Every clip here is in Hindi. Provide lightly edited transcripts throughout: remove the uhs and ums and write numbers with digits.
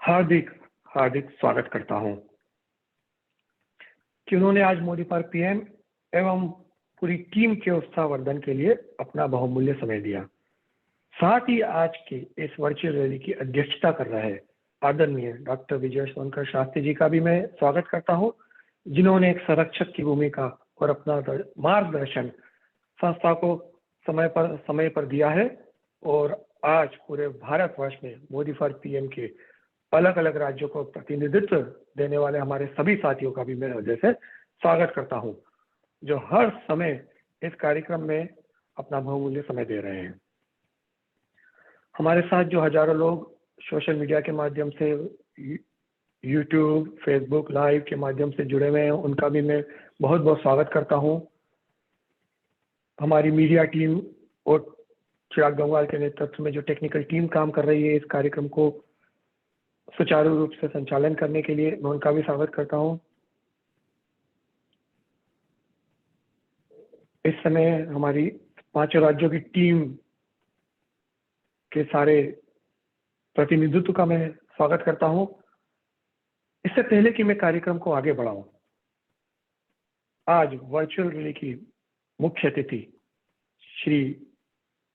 हार्दिक हार्दिक स्वागत करता हूं कि उन्होंने आज मोदी फॉर पीएम एवं पूरी टीम के उत्साहवर्धन के लिए अपना बहुमूल्य समय दिया। साथ ही आज के इस वर्चुअल रैली की अध्यक्षता कर रहे आदरणीय डॉक्टर विजय सोनकर शास्त्री जी का भी मैं स्वागत करता हूं, जिन्होंने एक संरक्षक की भूमिका और अपना मार्गदर्शन संस्था को समय पर दिया है और आज पूरे भारतवर्ष में मोदी फॉर पीएम के अलग अलग राज्यों को प्रतिनिधित्व देने वाले हमारे सभी साथियों का भी मैं हृदय से स्वागत करता हूं, जो हर समय इस कार्यक्रम में अपना बहुमूल्य समय दे रहे हैं। हमारे साथ जो हजारों लोग सोशल मीडिया के माध्यम से, यूट्यूब, फेसबुक लाइव के माध्यम से जुड़े हुए हैं, उनका भी मैं बहुत बहुत स्वागत करता हूं। हमारी मीडिया टीम और चिराग गंगवाल के नेतृत्व में जो टेक्निकल टीम काम कर रही है इस कार्यक्रम को सुचारू रूप से संचालन करने के लिए, मैं उनका भी स्वागत करता हूं। इस समय हमारी 5 राज्यों की टीम के सारे प्रतिनिधित्व का मैं स्वागत करता हूं। इससे पहले कि मैं कार्यक्रम को आगे बढ़ाऊं, आज वर्चुअल रैली की मुख्य अतिथि श्री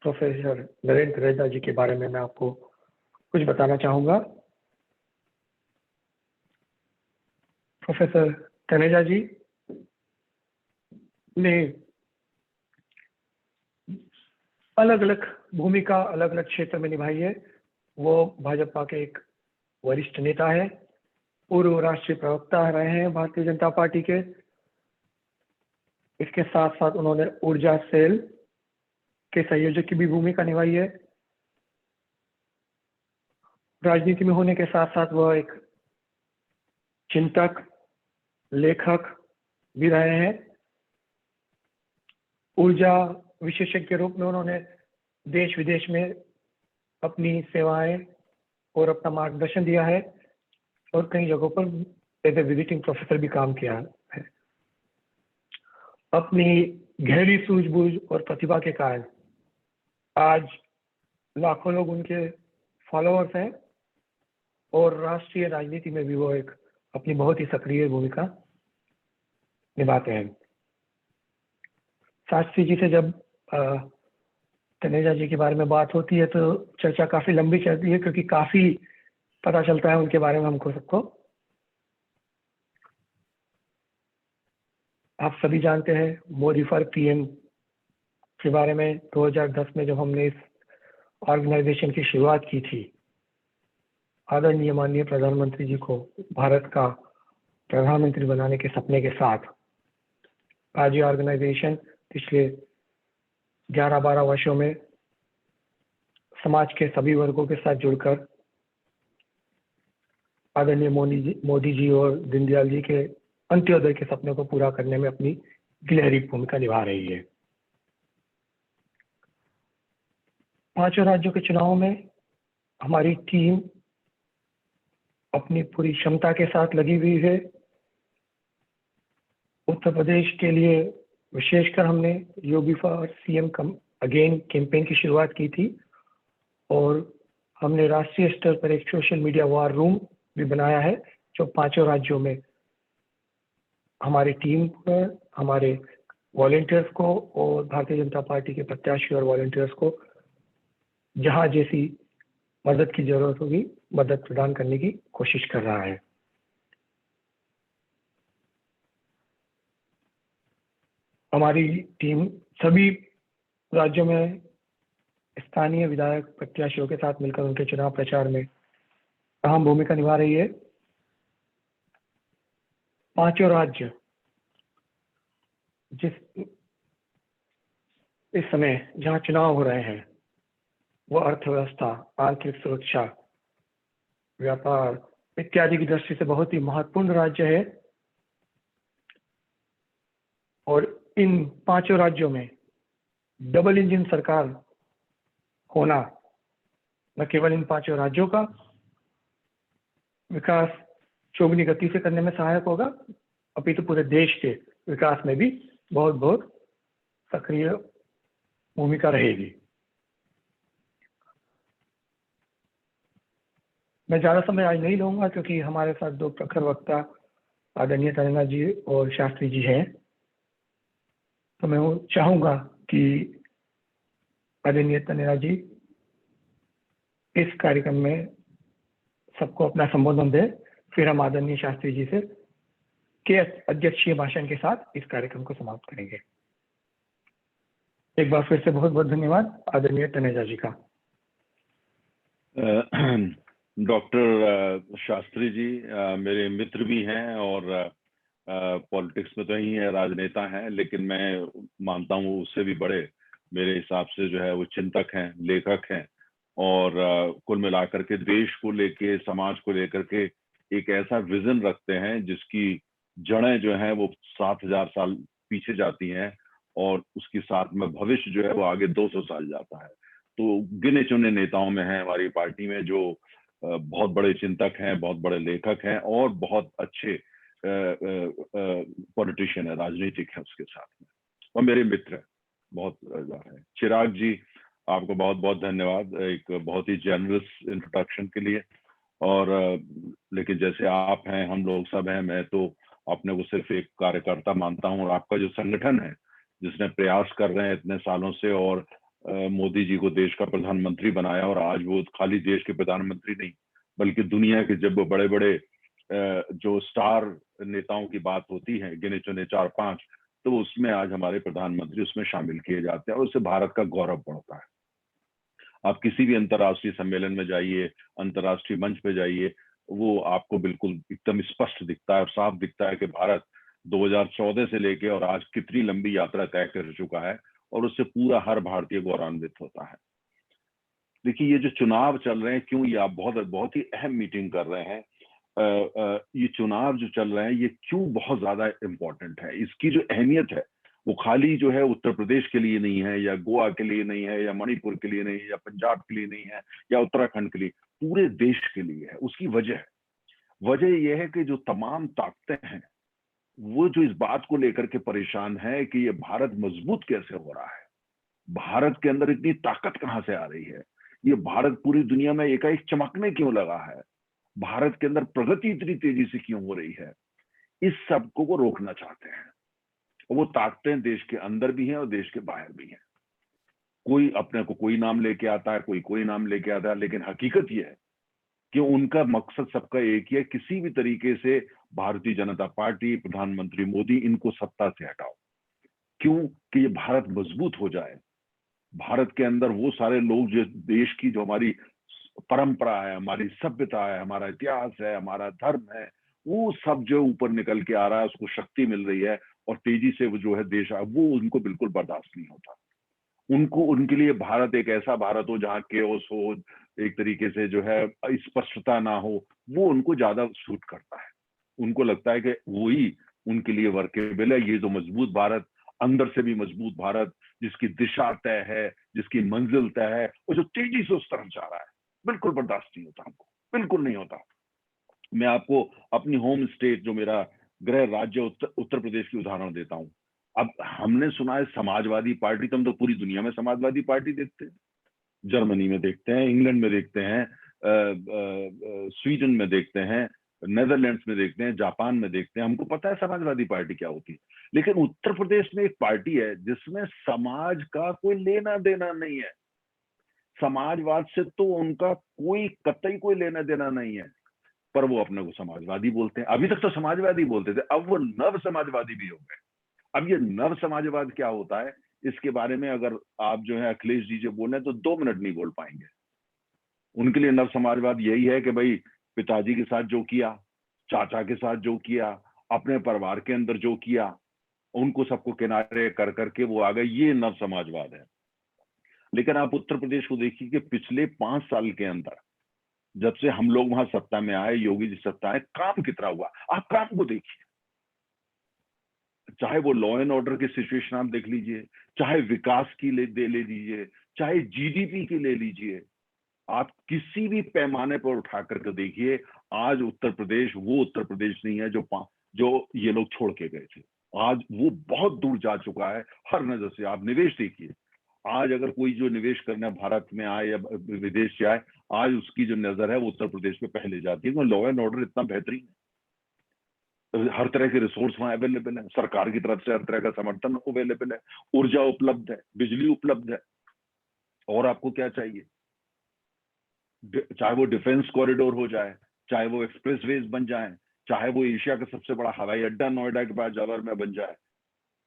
प्रोफेसर नरेंद्र तनेजा जी के बारे में मैं आपको कुछ बताना चाहूंगा। प्रोफेसर तनेजा जी ने अलग अलग भूमिका अलग अलग क्षेत्र में निभाई है। वो भाजपा के एक वरिष्ठ नेता है, पूर्व राष्ट्रीय प्रवक्ता रहे हैं भारतीय जनता पार्टी के। इसके साथ साथ उन्होंने ऊर्जा सेल के संयोजक की भी भूमिका निभाई है। राजनीति में होने के साथ साथ वह एक चिंतक, लेखक भी रहे हैं। ऊर्जा विशेषज्ञ के रूप में उन्होंने देश विदेश में अपनी सेवाएं और अपना मार्गदर्शन दिया है और कई जगहों पर एज ए विजिटिंग प्रोफेसर भी काम किया है। अपनी गहरी सूझबूझ और प्रतिभा के कारण आज लाखों लोग उनके फॉलोअर्स हैं और राष्ट्रीय राजनीति में भी वो एक अपनी बहुत ही सक्रिय भूमिका निभाते हैं। शास्त्री जी से जब तनेजा जी के बारे में बात होती है तो चर्चा काफी लंबी चलती है, क्योंकि काफी पता चलता है उनके बारे में हमको सबको। आप सभी जानते हैं मोदी फॉर पीएम के बारे में। 2010 में जब हमने इस ऑर्गेनाइजेशन की शुरुआत की थी, आदरणीय माननीय प्रधानमंत्री जी को भारत का प्रधानमंत्री बनाने के सपने के साथ आज ये ऑर्गेनाइजेशन पिछले 11-12 वर्षों में समाज के सभी वर्गों के साथ जुड़कर आदरणीय मोदी जी और दीनदयाल जी के अंत्योदय के सपने को पूरा करने में अपनी गिलहरी भूमिका निभा रही है। 5 राज्यों के चुनाव में हमारी टीम अपनी पूरी क्षमता के साथ लगी हुई है। उत्तर प्रदेश के लिए विशेषकर हमने योगी फॉर सीएम अगेन कैंपेन की शुरुआत की थी और हमने राष्ट्रीय स्तर पर एक सोशल मीडिया वॉर रूम भी बनाया है, जो 5 राज्यों में हमारी टीम पर, हमारे वॉलंटियर्स को और भारतीय जनता पार्टी के प्रत्याशी और वॉलंटियर्स को जहां जैसी मदद की जरूरत होगी मदद प्रदान करने की कोशिश कर रहा है। हमारी टीम सभी राज्यों में स्थानीय विधायक प्रत्याशियों के साथ मिलकर उनके चुनाव प्रचार में अहम भूमिका निभा रही है। 5 राज्य इस समय जहां चुनाव हो रहे हैं वो अर्थव्यवस्था, आर्थिक सुरक्षा, व्यापार इत्यादि की दृष्टि से बहुत ही महत्वपूर्ण राज्य है और इन 5 राज्यों में डबल इंजन सरकार होना न केवल इन 5 राज्यों का विकास चौगुनी गति से करने में सहायक होगा, अपितु पूरे देश के विकास में भी बहुत बहुत सक्रिय भूमिका रहेगी। मैं ज़्यादा समय आज नहीं लूँगा क्योंकि हमारे साथ दो प्रखर वक्ता आदरणीय तनेजा जी और शास्त्री जी हैं। तो मैं वो चाहूँगा कि आदरणीय तनेजा जी इस कार्यक्रम में सबको अपना संबोधन दें, फिर हम आदरणीय शास्त्री जी से के अध्यक्षीय भाषण के साथ इस कार्यक्रम को समाप्त करेंगे। एक बार फिर से बहुत बहुत धन्यवाद आदरणीय तनेजा जी का। डॉक्टर शास्त्री जी मेरे मित्र भी हैं और पॉलिटिक्स में तो ही है, राजनेता हैं, लेकिन मैं मानता हूँ उससे भी बड़े मेरे हिसाब से जो है वो चिंतक हैं, लेखक हैं और कुल मिलाकर के देश को लेके, समाज को लेकर के एक ऐसा विजन रखते हैं जिसकी जड़ें जो हैं वो 7,000 साल पीछे जाती हैं और उसके साथ में भविष्य जो है वो आगे 200 साल जाता है। तो गिने चुने नेताओं में है हमारी पार्टी में जो बहुत बड़े चिंतक हैं, बहुत बड़े लेखक हैं और बहुत अच्छे पॉलिटिशियन है, राजनीतिक है उसके साथ में, और मेरे मित्र है, बहुत है। चिराग जी, आपको बहुत बहुत धन्यवाद एक बहुत ही जेनरस इंट्रोडक्शन के लिए। और लेकिन जैसे आप हैं, हम लोग सब हैं, मैं तो अपने को सिर्फ एक कार्यकर्ता मानता हूँ और आपका जो संगठन है जिसने प्रयास कर रहे हैं इतने सालों से और मोदी जी को देश का प्रधानमंत्री बनाया, और आज वो खाली देश के प्रधानमंत्री नहीं बल्कि दुनिया के जब बड़े बड़े जो स्टार नेताओं की बात होती है, गिने चुने 4-5, तो उसमें आज हमारे प्रधानमंत्री उसमें शामिल किए जाते हैं और उससे भारत का गौरव बढ़ता है। आप किसी भी अंतर्राष्ट्रीय सम्मेलन में जाइए, अंतर्राष्ट्रीय मंच पे जाइए, वो आपको बिल्कुल एकदम स्पष्ट दिखता है और साफ दिखता है कि भारत 2014 से लेके और आज कितनी लंबी यात्रा तय कर चुका है और उससे पूरा हर भारतीय गौरवान्वित होता है। देखिए, ये जो चुनाव चल रहे हैं, क्यों ये आप बहुत बहुत ही अहम मीटिंग कर रहे हैं, ये चुनाव जो चल रहे हैं ये क्यों बहुत ज्यादा इम्पोर्टेंट है, इसकी जो अहमियत है वो खाली जो है उत्तर प्रदेश के लिए नहीं है, या गोवा के लिए नहीं है, या मणिपुर के लिए नहीं है, या पंजाब के लिए नहीं है, या उत्तराखंड के लिए, पूरे देश के लिए है। उसकी वजह यह है कि जो तमाम ताकतें हैं वो जो इस बात को लेकर के परेशान है कि ये भारत मजबूत कैसे हो रहा है, भारत के अंदर इतनी ताकत कहां से आ रही है, ये भारत पूरी दुनिया में एकाएक चमकने क्यों लगा है, भारत के अंदर प्रगति इतनी तेजी से क्यों हो रही है, इस सबको वो रोकना चाहते हैं। वो ताकतें देश के अंदर भी हैं और देश के बाहर भी हैं। कोई अपने को कोई नाम लेके आता है, कोई नाम लेके आता है, लेकिन हकीकत यह है कि उनका मकसद सबका एक ही है, किसी भी तरीके से भारतीय जनता पार्टी, प्रधानमंत्री मोदी, इनको सत्ता से हटाओ। क्यों? कि ये भारत मजबूत हो जाए, भारत के अंदर वो सारे लोग जो देश की जो हमारी परंपरा है, हमारी सभ्यता है, हमारा इतिहास है, हमारा धर्म है, वो सब जो ऊपर निकल के आ रहा है, उसको शक्ति मिल रही है और तेजी से वो जो है देश, वो उनको बिल्कुल बर्दाश्त नहीं होता। उनको, उनके लिए भारत एक ऐसा भारत हो जहाँ केओस हो, एक तरीके से जो है स्पष्टता ना हो, वो उनको ज्यादा सूट करता है। उनको लगता है कि वही उनके लिए वर्केबल है, ये जो मजबूत भारत, अंदर से भी मजबूत भारत, जिसकी दिशा तय है, जिसकी मंजिल तय है, और जो तेजी से उस तरफ जा रहा है, बिल्कुल बर्दाश्त नहीं होता हमको, बिल्कुल नहीं होता। मैं आपको अपनी होम स्टेट, जो मेरा गृह राज्य उत्तर प्रदेश की उदाहरण देता हूँ। अब हमने सुना है समाजवादी पार्टी, तो हम तो पूरी दुनिया में समाजवादी पार्टी देखते हैं, जर्मनी में देखते हैं, इंग्लैंड में देखते हैं, स्वीडन में देखते हैं, नेदरलैंड्स में देखते हैं, जापान में देखते हैं, हमको पता है समाजवादी पार्टी क्या होती है। लेकिन उत्तर प्रदेश में एक पार्टी है जिसमें समाज का कोई लेना देना नहीं है, समाजवाद से तो उनका कोई कतई कोई लेना देना नहीं है, पर वो अपने को समाजवादी बोलते हैं। अभी तक तो समाजवादी बोलते थे, अब वो नव समाजवादी भी हो गए। अब ये नव समाजवाद क्या होता है, इसके बारे में अगर आप जो है अखिलेश जी जो बोले तो 2 मिनट नहीं बोल पाएंगे। उनके लिए नव समाजवाद यही है कि भाई पिताजी के साथ जो किया, चाचा के साथ जो किया, अपने परिवार के अंदर जो किया, उनको सबको किनारे कर करके वो आ गए, ये नव समाजवाद है। लेकिन आप उत्तर प्रदेश को देखिए कि पिछले 5 साल के अंदर, जब से हम लोग वहां सत्ता में आए, योगी जी सत्ता है, काम कितना हुआ आप काम को देखिए। चाहे वो लॉ एंड ऑर्डर की सिचुएशन आप देख लीजिए, चाहे विकास की ले लीजिए, चाहे जीडीपी की ले लीजिए, आप किसी भी पैमाने पर उठा करके देखिए, आज उत्तर प्रदेश वो उत्तर प्रदेश नहीं है जो ये लोग छोड़ के गए थे। आज वो बहुत दूर जा चुका है हर नजर से। आप निवेश देखिए, आज अगर कोई जो निवेश करना भारत में आए या विदेश से आए, आज उसकी जो नजर है वो उत्तर प्रदेश में पहले जाती है, क्योंकि लॉ एंड ऑर्डर इतना बेहतरीन है, हर तरह के रिसोर्स वहां अवेलेबल है, सरकार की तरफ से हर तरह का समर्थन अवेलेबल है, ऊर्जा उपलब्ध है, बिजली उपलब्ध है, और आपको क्या चाहिए? चाहे वो डिफेंस कॉरिडोर हो जाए, चाहे वो एक्सप्रेसवेज बन जाए, चाहे वो एशिया का सबसे बड़ा हवाई अड्डा नोएडा के पास जावर में बन जाए,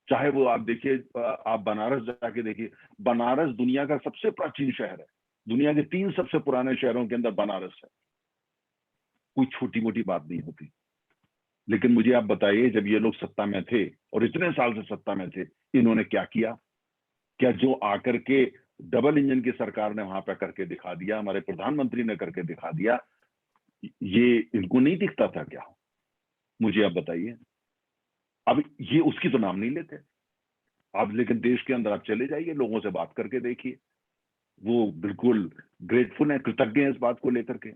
चाहे वो आप देखिए, आप बनारस जाके देखिए, बनारस दुनिया का सबसे प्राचीन शहर है, दुनिया के 3 सबसे पुराने शहरों के अंदर बनारस है। कोई छोटी मोटी बात नहीं होती। लेकिन मुझे आप बताइए, जब ये लोग सत्ता में थे और इतने साल से सत्ता में थे, इन्होंने क्या किया? क्या जो आकर के डबल इंजन की सरकार ने वहां पर करके दिखा दिया, हमारे प्रधानमंत्री ने करके दिखा दिया, ये इनको नहीं दिखता था क्या? मुझे आप बताइए। अब ये उसकी तो नाम नहीं लेते। आप लेकिन देश के अंदर आप चले जाइए, लोगों से बात करके देखिए, वो बिल्कुल ग्रेटफुल है, कृतज्ञ है इस बात को लेकर के।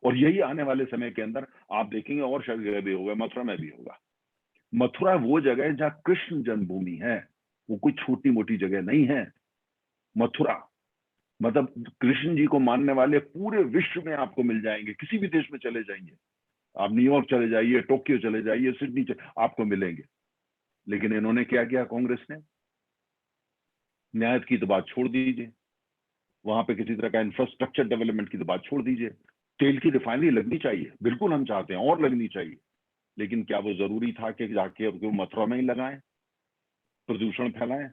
और यही आने वाले समय के अंदर आप देखेंगे, और जगह भी होगा, मथुरा में भी होगा। मथुरा वो जगह है जहां कृष्ण जन्मभूमि है, वो कोई छोटी मोटी जगह नहीं है। मथुरा मतलब कृष्ण जी को मानने वाले पूरे विश्व में आपको मिल जाएंगे, किसी भी देश में चले जाएंगे, आप न्यूयॉर्क चले जाइए, टोक्यो चले जाइए, सिडनी आपको मिलेंगे। लेकिन इन्होंने क्या किया? कांग्रेस ने न्याय की तो बात छोड़ दीजिए, वहां पे किसी तरह का इंफ्रास्ट्रक्चर डेवलपमेंट की तो बात छोड़ दीजिए। तेल की रिफाइनरी लगनी चाहिए, बिल्कुल हम चाहते हैं, और लगनी चाहिए, लेकिन क्या वो जरूरी था कि जाके वो मथुरा में ही लगाएं, प्रदूषण फैलाएं?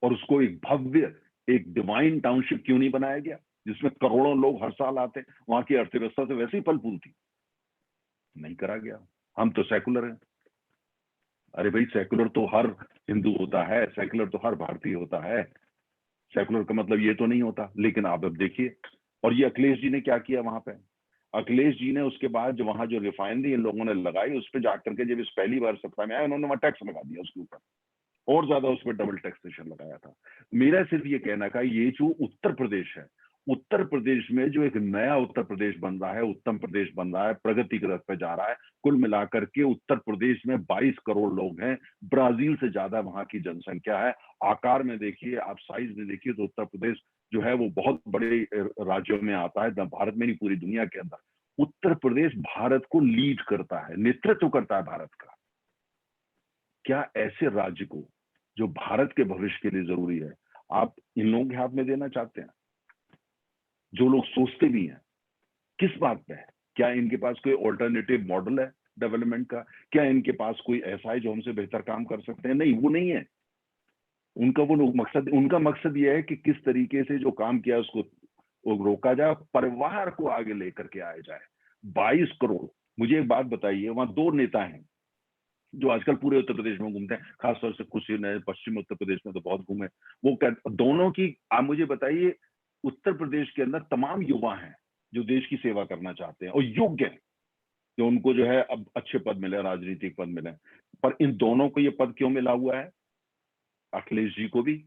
और उसको एक भव्य, एक डिवाइन टाउनशिप क्यों नहीं बनाया गया, जिसमें करोड़ों लोग हर साल आते, वहां की अर्थव्यवस्था से वैसे ही फल फूलती? नहीं करा गया। हम तो सेकुलर हैं। अरे भाई, सेकुलर तो हर हिंदू होता है, सेकुलर तो हर भारतीय होता है, सेकुलर का मतलब ये तो नहीं होता। लेकिन आप अब देखिए, और ये अखिलेश जी ने क्या किया वहां पे? अखिलेश जी ने उसके बाद जो वहां जो रिफाइनरी इन लोगों ने लगाई, उस पर जाकर के जब इस पहली बार सत्ता में आए, उन्होंने वहां टैक्स लगा दिया उसके ऊपर, और ज्यादा उस पर डबल टैक्सेशन लगाया था। मेरा सिर्फ ये कहना का, ये जो उत्तर प्रदेश है, उत्तर प्रदेश में जो एक नया उत्तर प्रदेश बन रहा है, उत्तम प्रदेश बन रहा है, प्रगति की रथ पे जा रहा है। कुल मिलाकर के उत्तर प्रदेश में 22 करोड़ लोग हैं, ब्राजील से ज्यादा वहां की जनसंख्या है। आकार में देखिए, आप साइज में देखिए, तो उत्तर प्रदेश जो है वो बहुत बड़े राज्यों में आता है, भारत में नहीं, पूरी दुनिया के अंदर उत्तर प्रदेश भारत को लीड करता है, नेतृत्व करता है भारत का। क्या ऐसे राज्य को, जो भारत के भविष्य के लिए जरूरी है, आप इन लोगों के हाथ में देना चाहते हैं? जो लोग सोचते भी हैं, किस बात पे है? क्या इनके पास कोई ऑल्टरनेटिव मॉडल है डेवलपमेंट का? क्या इनके पास कोई ऐसा है जो हमसे बेहतर काम कर सकते हैं? नहीं, वो नहीं है। उनका वो मकसद, उनका मकसद ये है कि किस तरीके से जो काम किया उसको वो रोका जाए, परिवार को आगे लेकर के आया जाए। 22 करोड़। मुझे एक बात बताइए, वहां 2 नेता हैं जो आजकल पूरे उत्तर प्रदेश में घूमते हैं, खासतौर से कुछ पश्चिम उत्तर प्रदेश में तो बहुत घूमे। वो दोनों की, आप मुझे बताइए, उत्तर प्रदेश के अंदर तमाम युवा हैं जो देश की सेवा करना चाहते हैं और योग्य हैं, जो उनको जो है अब अच्छे पद मिले, राजनीतिक पद मिले। पर इन दोनों को ये पद क्यों मिला हुआ है? अखिलेश जी को भी,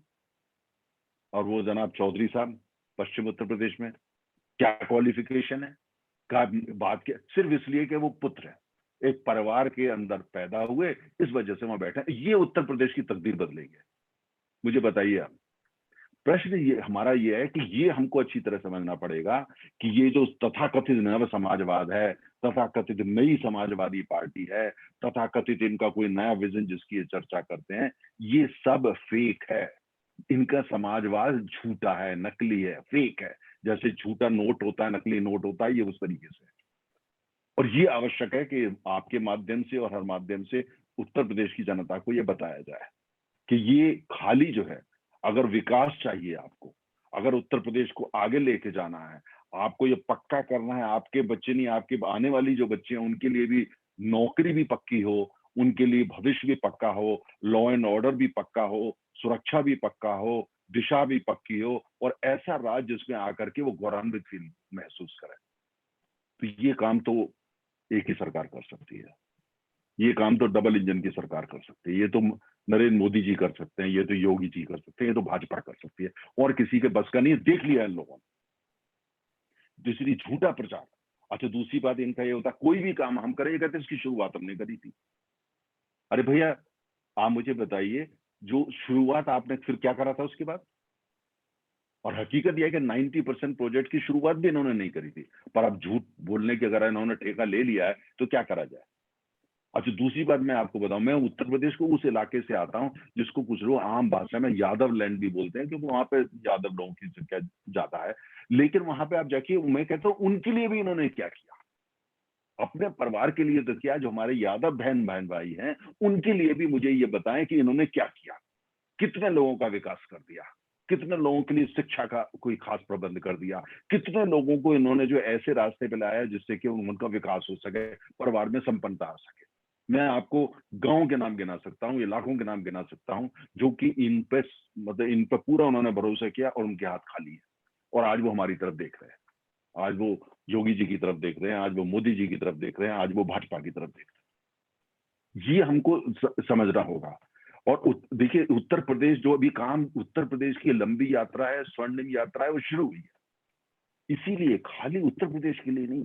और वो जनाब चौधरी साहब पश्चिम उत्तर प्रदेश में, क्या क्वालिफिकेशन है? का बात के सिर्फ इसलिए कि वो पुत्र है, एक परिवार के अंदर पैदा हुए, इस वजह से वहां बैठे। ये उत्तर प्रदेश की तकदीर बदलेंगे? मुझे बताइए आप। प्रश्न ये हमारा ये है कि ये हमको अच्छी तरह समझना पड़ेगा कि ये जो तथाकथित नव समाजवाद है, तथाकथित नई समाजवादी पार्टी है, तथाकथित इनका कोई नया विजन जिसकी ये चर्चा करते हैं, ये सब फेक है। इनका समाजवाद झूठा है, नकली है, फेक है। जैसे झूठा नोट होता है, नकली नोट होता है, ये उस तरीके से। और ये आवश्यक है कि आपके माध्यम से और हर माध्यम से उत्तर प्रदेश की जनता को ये बताया जाए कि ये खाली जो है, अगर विकास चाहिए आपको, अगर उत्तर प्रदेश को आगे लेके जाना है, आपको ये पक्का करना है, आपके बच्चे नहीं, आपके आने वाली जो बच्चे हैं उनके लिए भी नौकरी भी पक्की हो, उनके लिए भविष्य भी पक्का हो, लॉ एंड ऑर्डर भी पक्का हो, सुरक्षा भी पक्का हो, दिशा भी पक्की हो, और ऐसा राज्य जिसमें आकर के वो गौरवान्वित फील महसूस करे। तो ये काम तो एक ही सरकार कर सकती है। ये काम तो डबल इंजन की सरकार कर सकती है। ये तो नरेंद्र मोदी जी कर सकते हैं, ये तो योगी जी कर सकते हैं, ये तो भाजपा कर सकती है, और किसी के बस का नहीं है। देख लिया इन लोगों ने। दूसरी, झूठा प्रचार। अच्छा, दूसरी बात इनका ये होता, कोई भी काम हम करें, ये कहते इसकी शुरुआत हमने करी थी। अरे भैया, आप मुझे बताइए, जो शुरुआत आपने फिर क्या करा था उसके बाद? और हकीकत यह है कि 90% प्रोजेक्ट की शुरुआत भी इन्होंने नहीं करी थी। पर अब झूठ बोलने की अगर इन्होंने ठेका ले लिया है तो क्या करा जाए। अच्छा, दूसरी बात मैं आपको बताऊं, मैं उत्तर प्रदेश को उस इलाके से आता हूं जिसको कुछ लोग आम भाषा में यादव लैंड भी बोलते हैं, क्योंकि वहां पे यादव लोगों की संख्या ज्यादा है। लेकिन वहां पे आप जाके, मैं कहता हूं उनके लिए भी इन्होंने क्या किया, अपने परिवार के लिए तो किया, जो हमारे यादव बहन भाई हैं उनके लिए भी मुझे ये बताएं कि इन्होंने क्या किया, कितने लोगों का विकास कर दिया, कितने लोगों के लिए शिक्षा का कोई खास प्रबंध कर दिया, कितने लोगों को इन्होंने जो ऐसे रास्ते पे लाया जिससे कि उनका विकास हो सके, परिवार में संपन्नता आ सके। मैं आपको गांव के नाम गिना सकता हूँ, इलाकों के नाम गिना सकता हूँ जो कि इन पे, मतलब इन पे पूरा उन्होंने भरोसा किया और उनके हाथ खाली है, और आज वो हमारी तरफ देख रहे हैं, आज वो योगी जी की तरफ देख रहे हैं, आज वो मोदी जी की तरफ देख रहे हैं, आज वो भाजपा की तरफ देख रहे हैं। ये हमको समझना होगा। और देखिए, उत्तर प्रदेश जो अभी काम, उत्तर प्रदेश की लंबी यात्रा है, स्वर्णिम यात्रा है, वो शुरू हुई है। इसीलिए खाली उत्तर प्रदेश के लिए नहीं,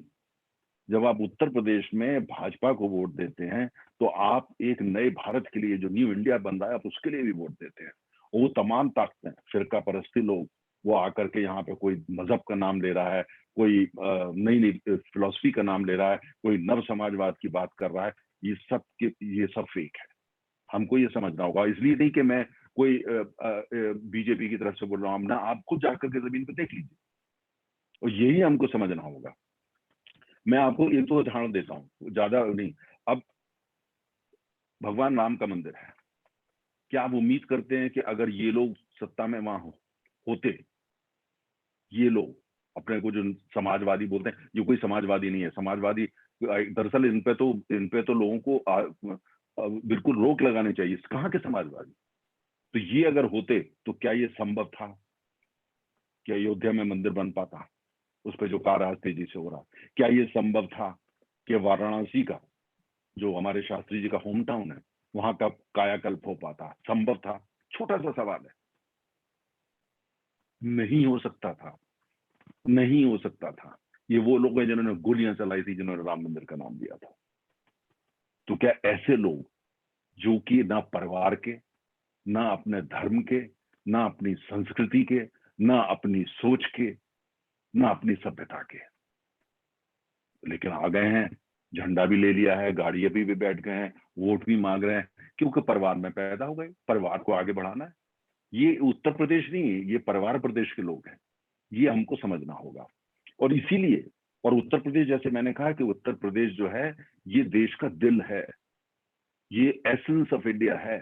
जब आप उत्तर प्रदेश में भाजपा को वोट देते हैं तो आप एक नए भारत के लिए, जो न्यू इंडिया बन रहा है, आप उसके लिए भी वोट देते हैं। और वो तमाम ताकतें, फिरका परस्ती लोग, वो आकर के यहाँ पे कोई मजहब का नाम ले रहा है, कोई नई नई फिलॉसफी का नाम ले रहा है, कोई नव समाजवाद की बात कर रहा है, ये सब फेक है। हमको ये समझना होगा। इसलिए नहीं कि मैं कोई बीजेपी की तरफ से बोल रहा हूँ ना, आप खुद जाकर के जमीन पे देख लीजिए, और यही हमको समझना होगा। मैं आपको एक तो उदाहरण देता हूँ, ज्यादा नहीं। अब भगवान राम का मंदिर है, क्या आप उम्मीद करते हैं कि अगर ये लोग सत्ता में वहां होते, ये लोग अपने को जो समाजवादी बोलते हैं, ये कोई समाजवादी नहीं है। समाजवादी दरअसल इन पे तो लोगों को बिल्कुल रोक लगानी चाहिए, कहाँ के समाजवादी। तो ये अगर होते तो क्या ये संभव था? क्या अयोध्या में मंदिर बन पाता उस पर जो कार्य आज तेजी से हो रहा? क्या ये संभव था कि वाराणसी का, जो हमारे शास्त्री जी का होम टाउन है, वहां का कायाकल्प हो पाता? संभव था? छोटा सा सवाल है। नहीं हो सकता था, नहीं हो सकता था। ये वो लोग हैं जिन्होंने गोलियां चलाई थी, जिन्होंने राम मंदिर का नाम दिया था। तो क्या ऐसे लोग, जो कि ना परिवार के, ना अपने धर्म के, ना अपनी संस्कृति के, ना अपनी सोच के, ना अपनी सभ्यता के, लेकिन आ गए हैं, झंडा भी ले लिया है, गाड़ी भी बैठ गए हैं, वोट भी मांग रहे हैं, क्योंकि परिवार में पैदा हो गए, परिवार को आगे बढ़ाना है। ये उत्तर प्रदेश नहीं है, ये परिवार प्रदेश के लोग हैं। ये हमको समझना होगा। और इसीलिए, और उत्तर प्रदेश, जैसे मैंने कहा कि उत्तर प्रदेश जो है ये देश का दिल है, ये एसेंस ऑफ इंडिया है।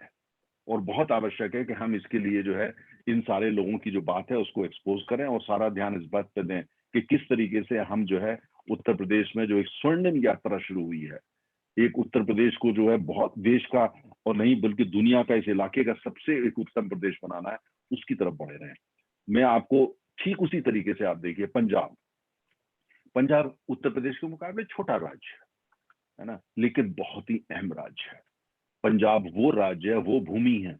और बहुत आवश्यक है कि हम इसके लिए जो है इन सारे लोगों की जो बात है उसको एक्सपोज करें, और सारा ध्यान इस बात पर दें कि किस तरीके से हम जो है उत्तर प्रदेश में जो एक स्वर्णिम यात्रा शुरू हुई है, एक उत्तर प्रदेश को जो है बहुत देश का, और नहीं बल्कि दुनिया का, इस इलाके का सबसे एक उत्तम प्रदेश बनाना है, उसकी तरफ बढ़े रहे हैं। मैं आपको ठीक उसी तरीके से, आप देखिए पंजाब, पंजाब उत्तर प्रदेश के मुकाबले छोटा राज्य है ना, लेकिन बहुत ही अहम राज्य है। पंजाब वो राज्य है, वो भूमि है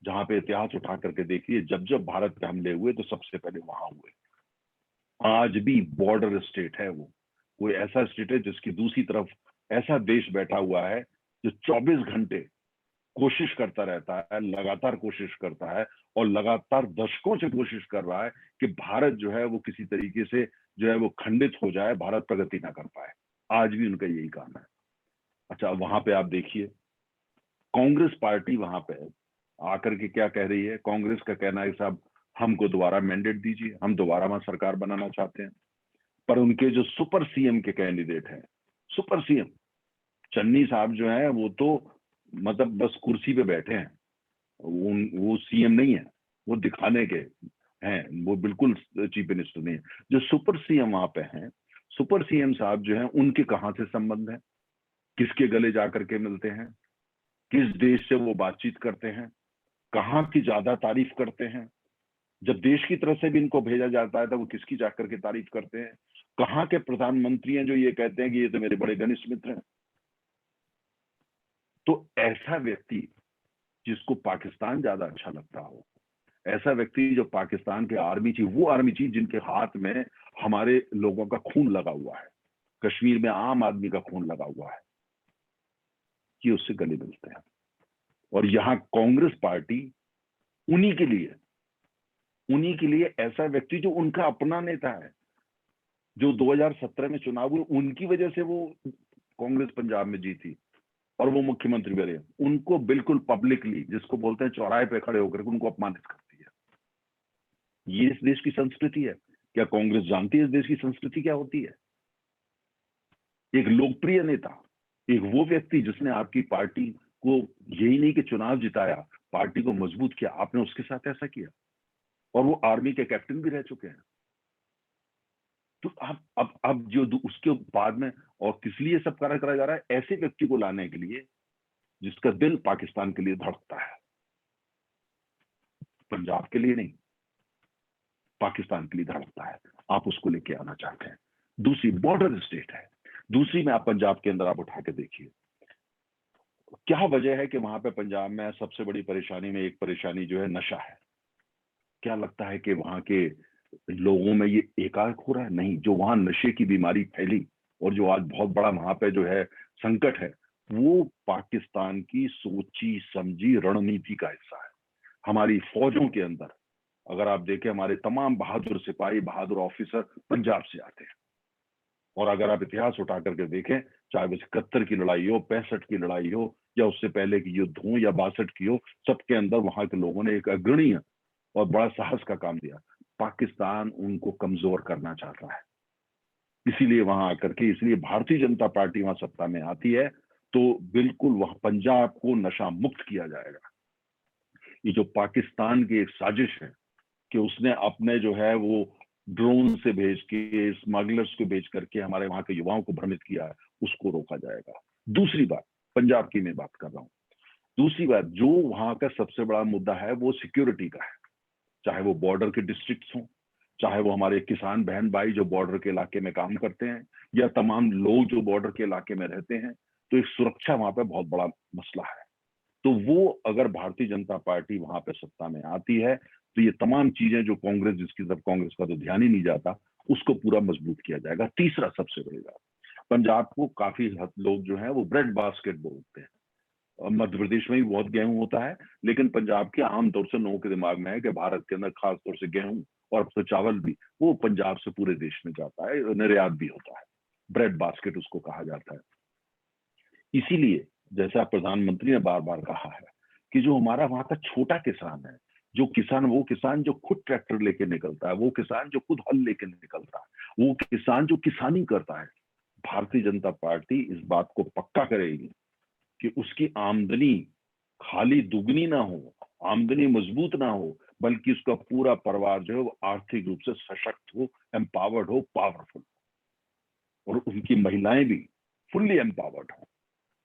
जहां पे इतिहास उठा करके देखिए, जब जब भारत पे हमले हुए तो सबसे पहले वहां हुए। आज भी बॉर्डर स्टेट है वो, कोई ऐसा स्टेट है जिसकी दूसरी तरफ ऐसा देश बैठा हुआ है जो 24 घंटे कोशिश करता रहता है, लगातार कोशिश करता है, और लगातार दशकों से कोशिश कर रहा है कि भारत जो है वो किसी तरीके से जो है वो खंडित हो जाए, भारत प्रगति ना कर पाए। आज भी उनका यही काम है। अच्छा, वहां पे आप देखिए, कांग्रेस पार्टी वहां पे आकर के क्या कह रही है? कांग्रेस का कहना है, साहब हमको दोबारा मैंडेट दीजिए, हम दोबारा वहां सरकार बनाना चाहते हैं। पर उनके जो सुपर सीएम के कैंडिडेट हैं, सुपर सीएम चन्नी साहब जो है, वो तो मतलब बस कुर्सी पे बैठे हैं, वो सीएम नहीं है, वो दिखाने के हैं, वो बिल्कुल चीफ मिनिस्टर नहीं है। जो सुपर सीएम वहां पे हैं, सुपर सीएम साहब जो है, उनके कहां से संबंध है, किसके गले जाकर के मिलते हैं, किस देश से वो बातचीत करते हैं, कहाँ की ज्यादा तारीफ करते हैं? जब देश की तरफ से भी इनको भेजा जाता है तो वो किसकी जाकर के तारीफ करते हैं? कहाँ के प्रधानमंत्री हैं जो ये कहते हैं कि ये तो मेरे बड़े घनिष्ठ मित्र हैं? तो ऐसा व्यक्ति जिसको पाकिस्तान ज्यादा अच्छा लगता हो, ऐसा व्यक्ति जो पाकिस्तान के आर्मी चीफ, वो आर्मी चीफ जिनके हाथ में हमारे लोगों का खून लगा हुआ है, कश्मीर में आम आदमी का खून लगा हुआ है, कि उससे गले मिलते हैं। और यहाँ कांग्रेस पार्टी उन्हीं के लिए उन्हीं के लिए ऐसा व्यक्ति जो उनका अपना नेता है, जो 2017 में चुनाव हुए उनकी वजह से वो कांग्रेस पंजाब में जीती और वो मुख्यमंत्री बने, उनको बिल्कुल पब्लिकली, जिसको बोलते हैं चौराहे पे खड़े होकर उनको अपमानित करती है। ये इस देश की संस्कृति है। क्या कांग्रेस जानती है इस देश की संस्कृति क्या होती है? एक लोकप्रिय नेता, एक वो व्यक्ति जिसने आपकी पार्टी को यही नहीं कि चुनाव जिताया, पार्टी को मजबूत किया, आपने उसके साथ ऐसा किया और वो आर्मी के कैप्टन भी रह चुके हैं। तो आप अब जो उसके बाद में और किस लिए सब करा जा रहा है? ऐसे व्यक्ति को लाने के लिए जिसका दिल पाकिस्तान के लिए धड़कता है, पंजाब के लिए नहीं, पाकिस्तान के लिए धड़कता है, आप उसको लेके आना चाहते हैं। दूसरी बॉर्डर स्टेट है, दूसरी में आप पंजाब के अंदर आप उठा के देखिए क्या वजह है कि वहां पे पंजाब में सबसे बड़ी परेशानी में एक परेशानी जो है नशा है। क्या लगता है कि वहां के लोगों में ये एकाएक हो रहा है? नहीं, जो वहां नशे की बीमारी फैली और जो आज बहुत बड़ा वहां पे जो है संकट है, वो पाकिस्तान की सोची समझी रणनीति का हिस्सा है। हमारी फौजों के अंदर अगर आप देखें, हमारे तमाम बहादुर सिपाही, बहादुर ऑफिसर पंजाब से आते हैं। और अगर आप इतिहास उठा करके देखें, चाहे वो 71 की लड़ाई हो, 65 की लड़ाई हो, या उससे पहले की युद्ध हो, या 62 की हो, सबके अंदर वहां के लोगों ने एक अग्रणीय और बड़ा साहस का काम दिया। पाकिस्तान उनको कमजोर करना चाहता है, इसीलिए वहां आकर के, इसलिए भारतीय जनता पार्टी वहां सत्ता में आती है तो बिल्कुल वहां पंजाब को नशा मुक्त किया जाएगा। ये जो पाकिस्तान की एक साजिश है कि उसने अपने जो है वो ड्रोन से भेज के, स्मगलर्स को भेज करके हमारे वहां के युवाओं को भ्रमित किया है, उसको रोका जाएगा। दूसरी बात, पंजाब की मैं बात कर रहा हूँ, दूसरी बात जो वहां का सबसे बड़ा मुद्दा है वो सिक्योरिटी का है। चाहे वो बॉर्डर के डिस्ट्रिक्ट्स हों, चाहे वो हमारे किसान बहन भाई जो बॉर्डर के इलाके में काम करते हैं, या तमाम लोग जो बॉर्डर के इलाके में रहते हैं, तो एक सुरक्षा वहां पे बहुत बड़ा मसला है। तो वो अगर भारतीय जनता पार्टी वहां पे सत्ता में आती है तो ये तमाम चीजें जो कांग्रेस, जिसकी तरफ कांग्रेस का तो ध्यान ही नहीं जाता, उसको पूरा मजबूत किया जाएगा। तीसरा सबसे बड़ी बात, पंजाब को काफी लोग जो है वो ब्रेड बास्केट बोलते हैं। मध्य प्रदेश में भी बहुत गेहूं होता है, लेकिन पंजाब के आमतौर से लोगों के दिमाग में है कि भारत के अंदर खासतौर से गेहूं और अब तो चावल भी वो पंजाब से पूरे देश में जाता है, निर्यात भी होता है। ब्रेड बास्केट उसको कहा जाता है। इसीलिए जैसा प्रधानमंत्री ने बार बार कहा है कि जो हमारा वहां का छोटा किसान है, जो किसान, वो किसान जो खुद ट्रैक्टर लेके निकलता है, वो किसान जो खुद हल लेके निकलता है, वो किसान जो किसानी करता है, भारतीय जनता पार्टी इस बात को पक्का करेगी कि उसकी आमदनी खाली दुगनी ना हो, आमदनी मजबूत ना हो, बल्कि उसका पूरा परिवार जो है वो आर्थिक रूप से सशक्त हो, एम्पावर्ड हो, पावरफुल, और उनकी महिलाएं भी फुल्ली एम्पावर्ड हो।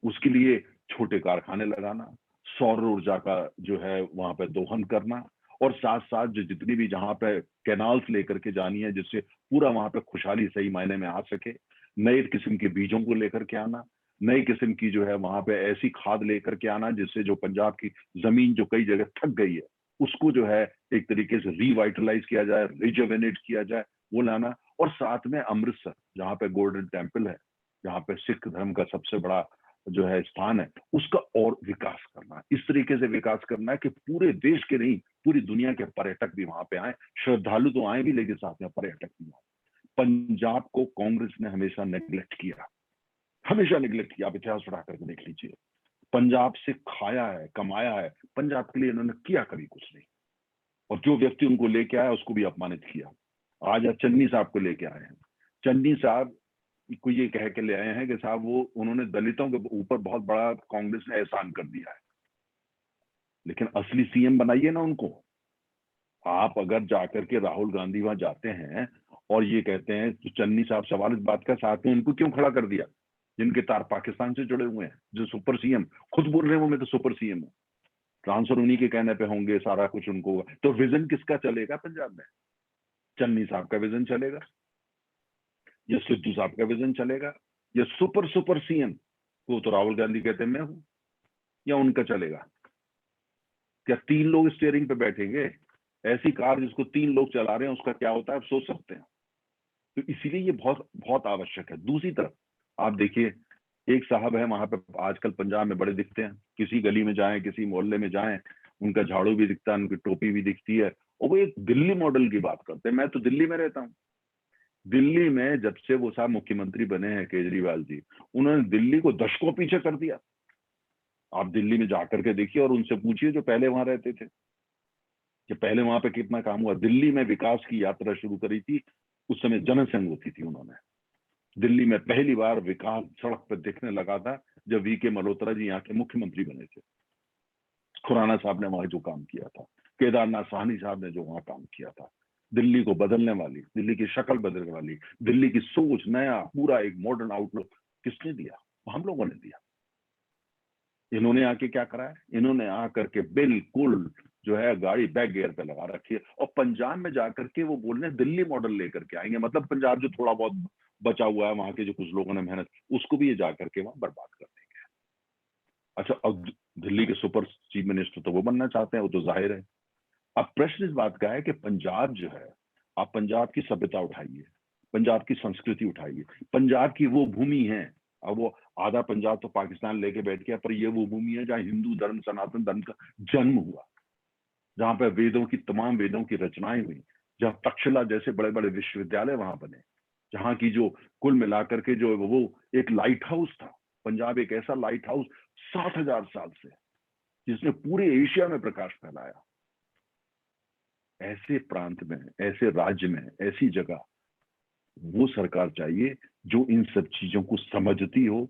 उसके लिए छोटे कारखाने लगाना, सौर ऊर्जा का जो है वहां पे दोहन करना, और साथ साथ जो जितनी भी जहां पे कैनाल्स लेकर के जानी है, जिससे पूरा वहां पे खुशहाली सही मायने में आ सके, नए किस्म के बीजों को लेकर के आना, नई किस्म की जो है वहां पे ऐसी खाद लेकर के आना जिससे जो पंजाब की जमीन जो कई जगह थक गई है उसको जो है एक तरीके से रिवाइटलाइज किया जाए, रिजुवेनेट किया जाए, वो लाना। और साथ में अमृतसर जहाँ पे गोल्डन टेम्पल है, जहाँ पे सिख धर्म का सबसे बड़ा जो है स्थान है, उसका और विकास करना, इस तरीके से विकास करना है कि पूरे देश के नहीं, पूरी दुनिया के पर्यटक भी वहां पे आए, श्रद्धालु तो आए भी लेकिन साथ में पर्यटक भी आए। पंजाब को कांग्रेस ने हमेशा नेग्लेक्ट किया, हमेशा नेग्लेक्ट किया। आप इतिहास उठा करके देख लीजिए, पंजाब से खाया है, कमाया है, पंजाब के लिए इन्होंने किया कभी कुछ नहीं। और जो व्यक्ति उनको लेके आया उसको भी अपमानित किया। आज चन्नी साहब को लेके आए हैं, चन्नी साहब को ये कह के ले आए हैं कि साहब वो उन्होंने दलितों के ऊपर बहुत बड़ा कांग्रेस ने एहसान कर दिया है, लेकिन असली सीएम बनाइए ना उनको। आप अगर जाकर के राहुल गांधी वहां जाते हैं और ये कहते हैं तो चन्नी साहब सवाल इस बात का, साथ में उनको क्यों खड़ा कर दिया जिनके तार पाकिस्तान से जुड़े हुए हैं, जो सुपर सीएम खुद बोल रहे हैं वो मैं तो सुपर सीएम हूँ, ट्रांसफर उन्हीं के कहने पे होंगे, सारा कुछ उनको होगा। तो विजन किसका चलेगा पंजाब में? चन्नी साहब का विजन चलेगा, या सिद्धू साहब का विजन चलेगा, या सुपर सुपर सीएम वो तो राहुल गांधी कहते हैं मैं हूं, या उनका चलेगा? क्या 3 लोग स्टीयरिंग पे बैठेंगे? ऐसी कार जिसको 3 लोग चला रहे हैं उसका क्या होता है आप सोच सकते हैं। तो इसीलिए ये बहुत बहुत आवश्यक है। दूसरी तरफ आप देखिए, एक साहब है वहां पे आजकल पंजाब में बड़े दिखते हैं, किसी गली में जाएं, किसी मोहल्ले में जाएं, उनका झाड़ू भी दिखता है, उनकी टोपी भी दिखती है, और वो एक दिल्ली मॉडल की बात करते हैं। मैं तो दिल्ली में रहता हूँ। दिल्ली में जब से वो साहब मुख्यमंत्री बने हैं केजरीवाल जी, उन्होंने दिल्ली को दशकों पीछे कर दिया। आप दिल्ली में जाकर के देखिए और उनसे पूछिए जो पहले वहां रहते थे कि पहले वहां पे कितना काम हुआ। दिल्ली में विकास की यात्रा शुरू करी थी, उस समय जनसंघ होती थी उन्होंने। दिल्ली में पहली बार विकास सड़क पर दिखने लगा था जब वीके मल्होत्रा जी यहाँ के मुख्यमंत्री बने थे। खुराना साहब ने वहां जो काम किया था, केदारनाथ साहनी साहब ने जो वहां काम किया था, दिल्ली को बदलने वाली, दिल्ली की शक्ल बदलने वाली, दिल्ली की सोच, नया पूरा एक मॉडर्न आउटलुक किसने दिया? हम लोगों ने दिया। इन्होंने आके क्या करा है? इन्होंने आकर के बिल्कुल जो है गाड़ी बैक गियर पे लगा रखी है। और पंजाब में जाकर के वो बोल रहे हैं दिल्ली मॉडल लेकर के आएंगे। मतलब पंजाब जो थोड़ा बहुत बचा हुआ है, वहां के जो कुछ लोगों ने मेहनत, उसको भी ये जाकर के वहां बर्बाद कर देंगे। अच्छा, अब दिल्ली के सुपर चीफ मिनिस्टर तो वो बनना चाहते हैं, वो तो जाहिर है। अब प्रश्न इस बात का है कि पंजाब जो है, आप पंजाब की सभ्यता उठाइए, पंजाब की संस्कृति उठाइए, पंजाब की वो भूमि है। अब वो आधा पंजाब तो पाकिस्तान लेके बैठ गया, पर ये वो भूमि है जहाँ हिंदू धर्म, सनातन धर्म का जन्म हुआ, जहाँ पे वेदों की, तमाम वेदों की रचनाएं हुई, जहाँ तक्षशिला जैसे बड़े बड़े विश्वविद्यालय वहां बने, जहाँ की जो कुल मिलाकर के जो वो एक लाइट हाउस था। पंजाब एक ऐसा लाइट हाउस 60,000 साल से, जिसने पूरे एशिया में प्रकाश फैलाया। ऐसे प्रांत में, ऐसे राज्य में, ऐसी जगह वो सरकार चाहिए जो इन सब चीजों को समझती हो,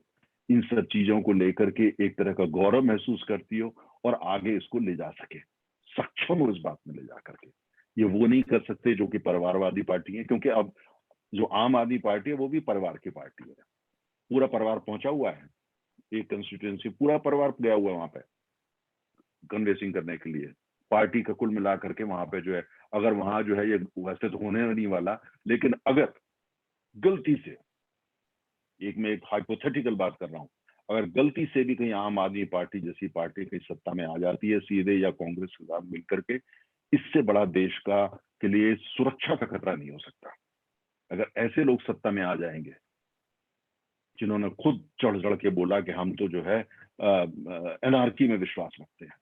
इन सब चीजों को लेकर के एक तरह का गौरव महसूस करती हो और आगे इसको ले जा सके, सक्षम हो इस बात में ले जा करके। ये वो नहीं कर सकते जो कि परिवारवादी पार्टी है, क्योंकि अब जो आम आदमी पार्टी है वो भी परिवार की पार्टी है। पूरा परिवार पहुंचा हुआ है, एक कंस्टिट्यूएंसी पूरा परिवार गया हुआ है वहां पे कन्वेंसिंग करने के लिए। पार्टी का कुल मिलाकर के वहां पे जो है, अगर वहां जो है, ये वैसे तो होने नहीं वाला, लेकिन अगर गलती से, एक मैं एक हाइपोथेटिकल बात कर रहा हूं, अगर गलती से भी कहीं आम आदमी पार्टी जैसी पार्टी कहीं सत्ता में आ जाती है सीधे या कांग्रेस के साथ मिलकर के, इससे बड़ा देश का के लिए सुरक्षा का खतरा नहीं हो सकता। अगर ऐसे लोग सत्ता में आ जाएंगे जिन्होंने खुद चढ़ चढ़ के बोला कि हम तो जो है एनआरकी में विश्वास रखते हैं,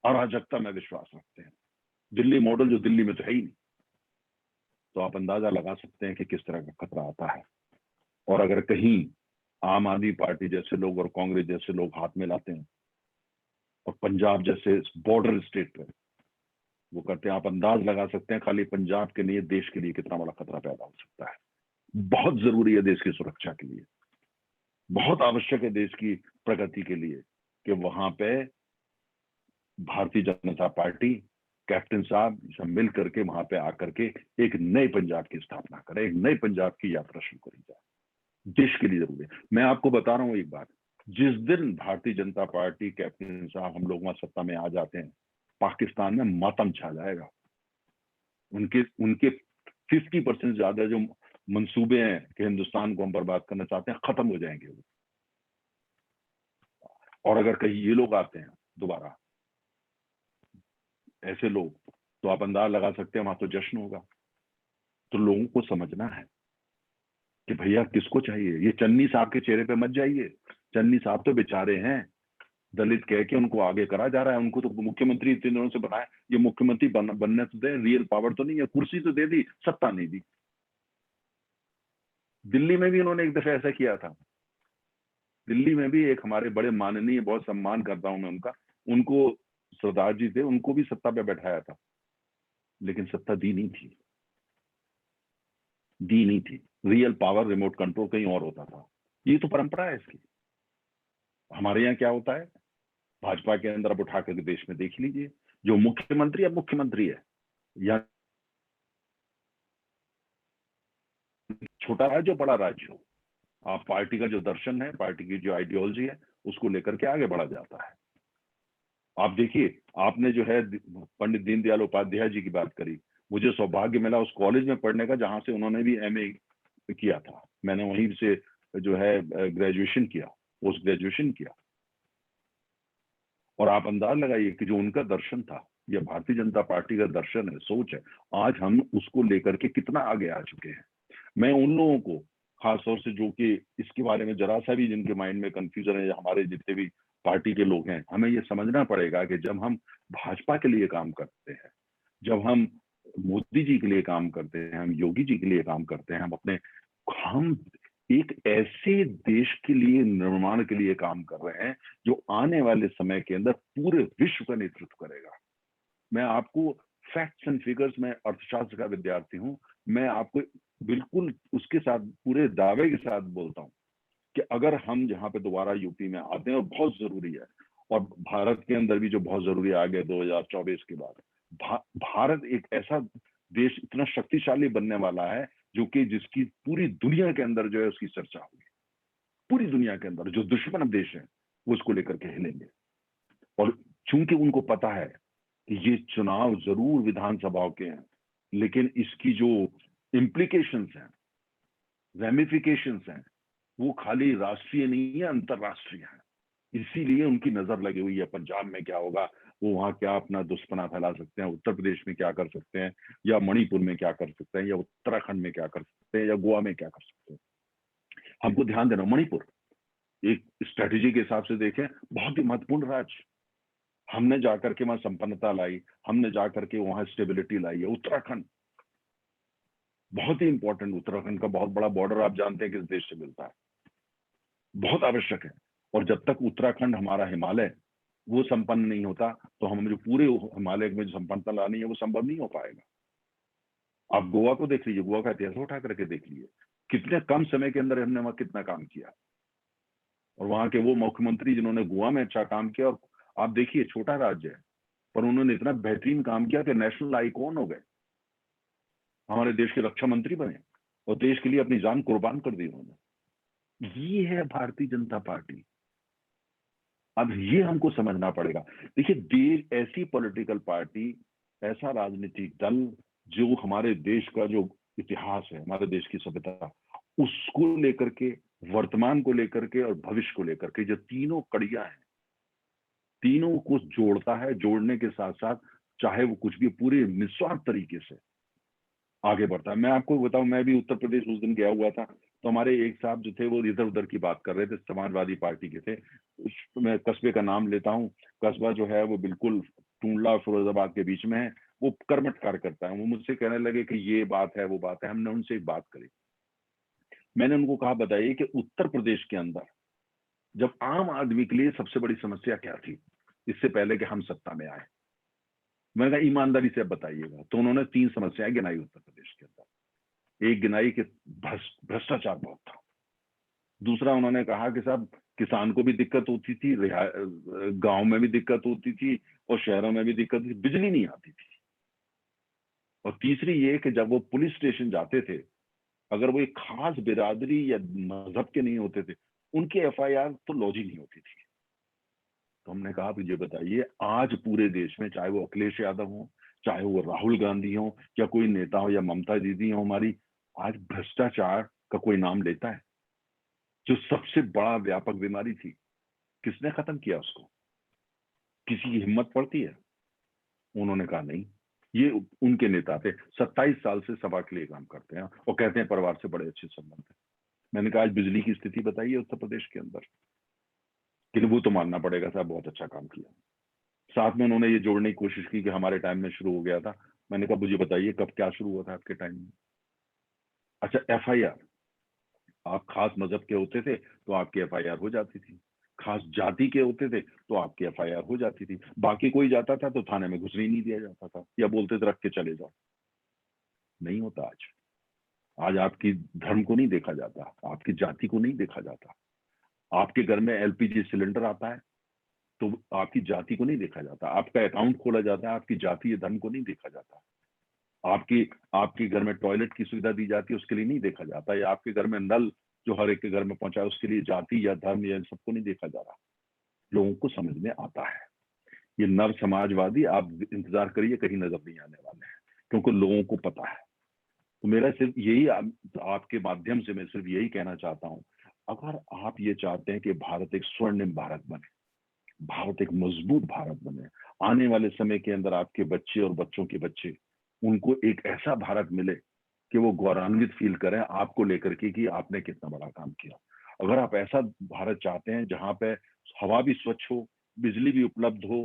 अराजकता में विश्वास रखते हैं, दिल्ली मॉडल जो दिल्ली में तो है ही नहीं, तो आप अंदाजा लगा सकते हैं कि किस तरह का खतरा आता है। और अगर कहीं आम आदमी पार्टी जैसे लोग और कांग्रेस जैसे लोग हाथ मिलाते हैं और पंजाब जैसे बॉर्डर स्टेट पे वो करते हैं, आप अंदाज लगा सकते हैं खाली पंजाब के लिए, देश के लिए कितना बड़ा खतरा पैदा हो सकता है। बहुत जरूरी है देश की सुरक्षा के लिए, बहुत आवश्यक है देश की प्रगति के लिए कि वहां पे भारतीय जनता पार्टी, कैप्टन साहब सब मिल करके वहां पे आकर के एक नए पंजाब की स्थापना करें, एक नए पंजाब की यात्रा शुरू करी जाए। देश के लिए जरूरी है। मैं आपको बता रहा हूं एक बात, जिस दिन भारतीय जनता पार्टी, कैप्टन साहब, हम लोग वहां सत्ता में आ जाते हैं, पाकिस्तान में मातम छा जाएगा। उनके उनके 50% ज्यादा जो मंसूबे हैं कि हिंदुस्तान को हम बर्बाद करना चाहते हैं, खत्म हो जाएंगे वो। और अगर कहीं ये लोग आते हैं दोबारा, ऐसे लोग, तो आप अंदाज लगा सकते हैं वहां तो जश्न होगा। तो लोगों को समझना है कि भैया किसको चाहिए। ये चन्नी साहब के चेहरे पे मत जाइए। चन्नी साहब तो बेचारे हैं, दलित कह के उनको आगे करा जा रहा है, उनको तो मुख्यमंत्री इतने दिनों से बनाया, ये मुख्यमंत्री बनने तो दे, रियल पावर तो नहीं है, कुर्सी तो दे दी, सत्ता नहीं दी। दिल्ली में भी उन्होंने एक दफा ऐसा किया था। दिल्ली में भी एक हमारे बड़े माननीय, बहुत सम्मान करता हूं मैं उनका, उनको सरदार जी थे, उनको भी सत्ता पे बैठाया था, लेकिन सत्ता दी नहीं थी, दी नहीं थी। रियल पावर, रिमोट कंट्रोल कहीं और होता था। ये तो परंपरा है इसकी। हमारे यहाँ क्या होता है, भाजपा के अंदर अब उठा करके देश में देख लीजिए, जो मुख्यमंत्री अब मुख्यमंत्री है, या छोटा राज्य हो बड़ा राज्य हो, आप पार्टी का जो दर्शन है, पार्टी की जो आइडियोलॉजी है, उसको लेकर के आगे बढ़ा जाता है। आप देखिए, आपने जो है पंडित दीनदयाल उपाध्याय जी की बात करी, मुझे सौभाग्य मिला उस कॉलेज में पढ़ने का जहां से उन्होंने भी एमए किया था। मैंने वहीं से जो है ग्रेजुएशन किया, पोस्ट ग्रेजुएशन किया। और आप अंदाज लगाइए कि जो उनका दर्शन था, यह भारतीय जनता पार्टी का दर्शन है, सोच है, आज हम उसको लेकर के कितना आगे आ चुके हैं। मैं उन लोगों को खास तौर से जो कि इसके बारे में जरा सा भी जिनके माइंड में कंफ्यूजन है, हमारे जितने भी पार्टी के लोग हैं, हमें ये समझना पड़ेगा कि जब हम भाजपा के लिए काम करते हैं, जब हम मोदी जी के लिए काम करते हैं, हम योगी जी के लिए काम करते हैं, हम एक ऐसे देश के लिए निर्माण के लिए काम कर रहे हैं जो आने वाले समय के अंदर पूरे विश्व का नेतृत्व करेगा। मैं आपको फैक्ट्स एंड फिगर्स में अर्थशास्त्र का विद्यार्थी हूं, मैं आपको बिल्कुल उसके साथ पूरे दावे के साथ बोलता हूं कि अगर हम जहां पे दोबारा यूपी में आते हैं, और बहुत जरूरी है, और भारत के अंदर भी जो बहुत जरूरी आ गया 2024 के बाद, भारत एक ऐसा देश इतना शक्तिशाली बनने वाला है जो कि जिसकी पूरी दुनिया के अंदर जो है उसकी चर्चा होगी। पूरी दुनिया के अंदर जो दुश्मन देश है वो उसको लेकर के हिलेंगे, और चूंकि उनको पता है कि ये चुनाव जरूर विधानसभाओं के हैं, लेकिन इसकी जो इम्प्लीकेशंस हैं, रेमिफिकेशंस हैं, वो खाली राष्ट्रीय नहीं है, अंतरराष्ट्रीय है। इसीलिए उनकी नजर लगी हुई है पंजाब में क्या होगा, वो वहां क्या अपना दुश्मना फैला सकते हैं, उत्तर प्रदेश में क्या कर सकते हैं, या मणिपुर में क्या कर सकते हैं, या उत्तराखंड में क्या कर सकते हैं, या गोवा में क्या कर सकते हैं। हमको ध्यान देना, मणिपुर एक स्ट्रेटेजी के हिसाब से देखें बहुत ही महत्वपूर्ण राज्य, हमने जाकर के वहां संपन्नता लाई, हमने जाकर के वहां स्टेबिलिटी लाई है। उत्तराखंड बहुत ही इंपॉर्टेंट, उत्तराखंड का बहुत बड़ा बॉर्डर आप जानते हैं किस देश से मिलता है, बहुत आवश्यक है। और जब तक उत्तराखंड हमारा हिमालय वो संपन्न नहीं होता, तो हम जो पूरे हिमालय में जो संपन्नता लानी है वो संभव नहीं हो पाएगा। आप गोवा को देख लीजिए, गोवा का इतिहास उठा करके देख लीजिए, कितने कम समय के अंदर हमने वहां कितना काम किया, और वहां के वो मुख्यमंत्री जिन्होंने गोवा में अच्छा काम किया, और आप देखिए छोटा राज्य है पर उन्होंने इतना बेहतरीन काम किया कि नेशनल आइकॉन हो गए, हमारे देश के रक्षा मंत्री बने, और देश के लिए अपनी जान कुर्बान कर दी उन्होंने। ये है भारतीय जनता पार्टी। अब ये हमको समझना पड़ेगा। देखिए, देश ऐसी पॉलिटिकल पार्टी, ऐसा राजनीतिक दल जो हमारे देश का जो इतिहास है, हमारे देश की सभ्यता, उसको लेकर के, वर्तमान को लेकर के और भविष्य को लेकर के, जो तीनों कड़ियां हैं, तीनों को जोड़ता है। जोड़ने के साथ साथ चाहे वो कुछ भी पूरे निस्वार्थ तरीके से आगे बढ़ता है। मैं आपको बताऊं, मैं भी उत्तर प्रदेश उस दिन गया हुआ था, तो हमारे एक साहब जो थे वो इधर उधर की बात कर रहे थे, समाजवादी पार्टी के थे। मैं कस्बे का नाम लेता हूँ, कस्बा जो है वो बिल्कुल टूंडला और फिरोजाबाद के बीच में है, वो कर्मठ कार्य करता है। वो मुझसे कहने लगे कि ये बात है, वो बात है। हमने उनसे एक बात करी, मैंने उनको कहा बताइए कि उत्तर प्रदेश के अंदर जब आम आदमी के लिए सबसे बड़ी समस्या क्या थी इससे पहले कि हम सत्ता में आए। मैंने कहा ईमानदारी से अब बताइएगा। तो उन्होंने 3 समस्याएं गिनाई उत्तर प्रदेश के अंदर। एक गिनाई कि भ्रष्टाचार बहुत था। दूसरा उन्होंने कहा कि साहब किसान को भी दिक्कत होती थी, गांव में भी दिक्कत होती थी, और शहरों में भी दिक्कत थी, बिजली नहीं आती थी। और तीसरी ये कि जब वो पुलिस स्टेशन जाते थे, अगर वो एक खास बिरादरी या मजहब के नहीं होते थे, उनकी एफआईआर तो लॉज ही नहीं होती थी। तो हमने कहा ये बताइए, आज पूरे देश में चाहे वो अखिलेश यादव हो, चाहे वो राहुल गांधी हो, या कोई नेता हो, या ममता दीदी हो हमारी, आज भ्रष्टाचार का कोई नाम लेता है? जो सबसे बड़ा व्यापक बीमारी थी, किसने खत्म किया उसको? किसी की हिम्मत पड़ती है? उन्होंने कहा नहीं। ये उनके नेता थे, 27 साल से सभा के लिए काम करते हैं और कहते हैं परिवार से बड़े अच्छे संबंध है। मैंने कहा आज बिजली की स्थिति बताइए उत्तर प्रदेश के अंदर, लेकिन वो तो मानना पड़ेगा साहब बहुत अच्छा काम किया। साथ में उन्होंने ये जोड़ने की कोशिश की कि हमारे टाइम में शुरू हो गया था। मैंने कहा मुझे बताइए कब क्या शुरू हुआ था आपके टाइम में? अच्छा, एफआईआर, आप खास मजहब के होते थे तो आपकी एफआईआर हो जाती थी, खास जाति के होते थे तो आपकी एफआईआर हो जाती थी, बाकी कोई जाता था तो थाने में घुसने ही नहीं दिया जाता था, या बोलते थे रख के चले जाओ। नहीं होता आज। आज आपकी धर्म को नहीं देखा जाता, आपकी जाति को नहीं देखा जाता। आपके घर में एलपीजी सिलेंडर आता है तो आपकी जाति को नहीं देखा जाता। आपका अकाउंट खोला जाता है, आपकी जाति या धर्म को नहीं देखा जाता। आपकी आपके घर में टॉयलेट की सुविधा दी जाती है, उसके लिए नहीं देखा जाता। या आपके घर में नल जो हर एक के घर में पहुंचा है, उसके लिए जाति या धर्म या सबको नहीं देखा जा रहा। लोगों को समझ में आता है। ये नव समाजवादी आप इंतजार करिए, कहीं नजर नहीं आने वाले हैं, क्योंकि लोगों को पता है। तो मेरा सिर्फ यही आपके माध्यम से मैं सिर्फ यही कहना चाहता हूं, अगर आप ये चाहते हैं कि भारत एक स्वर्णिम भारत बने, भारत एक मजबूत भारत बने, आने वाले समय के अंदर आपके बच्चे और बच्चों के बच्चे, उनको एक ऐसा भारत मिले कि वो गौरवान्वित फील करें आपको लेकर के कि आपने कितना बड़ा काम किया। अगर आप ऐसा भारत चाहते हैं जहां पे हवा भी स्वच्छ हो, बिजली भी उपलब्ध हो,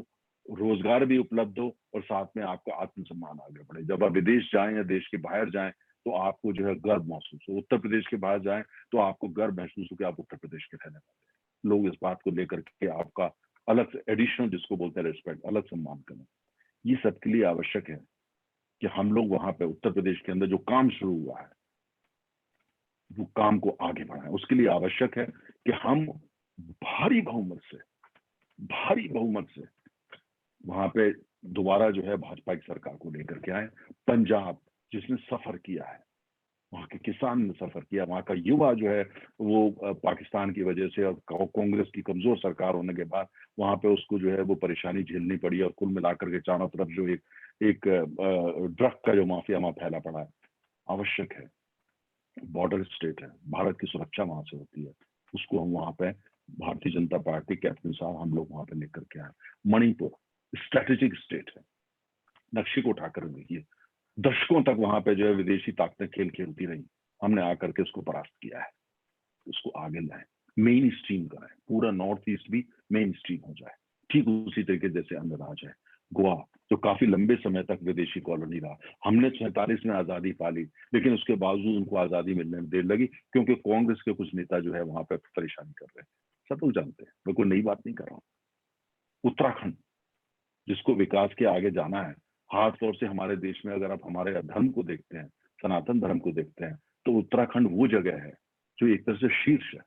रोजगार भी उपलब्ध हो और साथ में आपका आत्मसम्मान आगे बढ़े। जब आप विदेश जाएं या देश के बाहर जाएं तो आपको जो है गर्व महसूस हो। उत्तर प्रदेश के बाहर जाएं तो आपको गर्व महसूस हो कि आप उत्तर प्रदेश के रहने वाले हैं। लोग इस बात को लेकर के आपका अलग से एडिशनल, जिसको बोलते हैं रिस्पेक्ट, अलग सम्मान करें। ये सबके लिए आवश्यक है कि हम लोग वहां पे उत्तर प्रदेश के अंदर जो काम शुरू हुआ है वो काम को आगे बढ़ाएं। उसके लिए आवश्यक है कि हम भारी बहुमत से वहां पे दोबारा जो है भाजपा की सरकार को लेकर के आए। पंजाब जिसने सफर किया है, वहां के किसान ने सफर किया, वहां का युवा जो है वो पाकिस्तान की वजह से और कांग्रेस की कमजोर सरकार होने के बाद वहां पे उसको जो है वो परेशानी झेलनी पड़ी और कुल मिलाकर के चारों तरफ जो एक ड्रग का जो माफिया वहां फैला पड़ा है। आवश्यक है, बॉर्डर स्टेट है, भारत की सुरक्षा वहां से होती है, उसको हम वहां पे भारतीय जनता पार्टी कैप्टन साहब हम लोग वहां पे लेकर के आए। मणिपुर स्ट्रेटेजिक स्टेट है, नक्शे को उठाकर देखिए, दशकों तक वहां पे जो है विदेशी ताकतें खेल खेलती रही, हमने आकर के उसको परास्त किया है। उसको आगे लाए, मेन स्ट्रीम कराए, पूरा नॉर्थ ईस्ट भी मेन स्ट्रीम हो जाए। ठीक उसी तरीके जैसे अन्य राज्य है, गोवा जो काफी लंबे समय तक विदेशी कॉलोनी रहा, हमने 47 में आजादी पा ली, लेकिन उसके बावजूद उनको आजादी मिलने में देर लगी क्योंकि कांग्रेस के कुछ नेता जो है वहां पर परेशानी कर रहे हैं। सब लोग जानते हैं, मैं कोई नई बात नहीं कर रहा हूँ। उत्तराखंड जिसको विकास के आगे जाना है, खास तौर से हमारे देश में अगर आप हमारे धर्म को देखते हैं, सनातन धर्म को देखते हैं, तो उत्तराखंड वो जगह है जो एक तरह से शीर्ष है।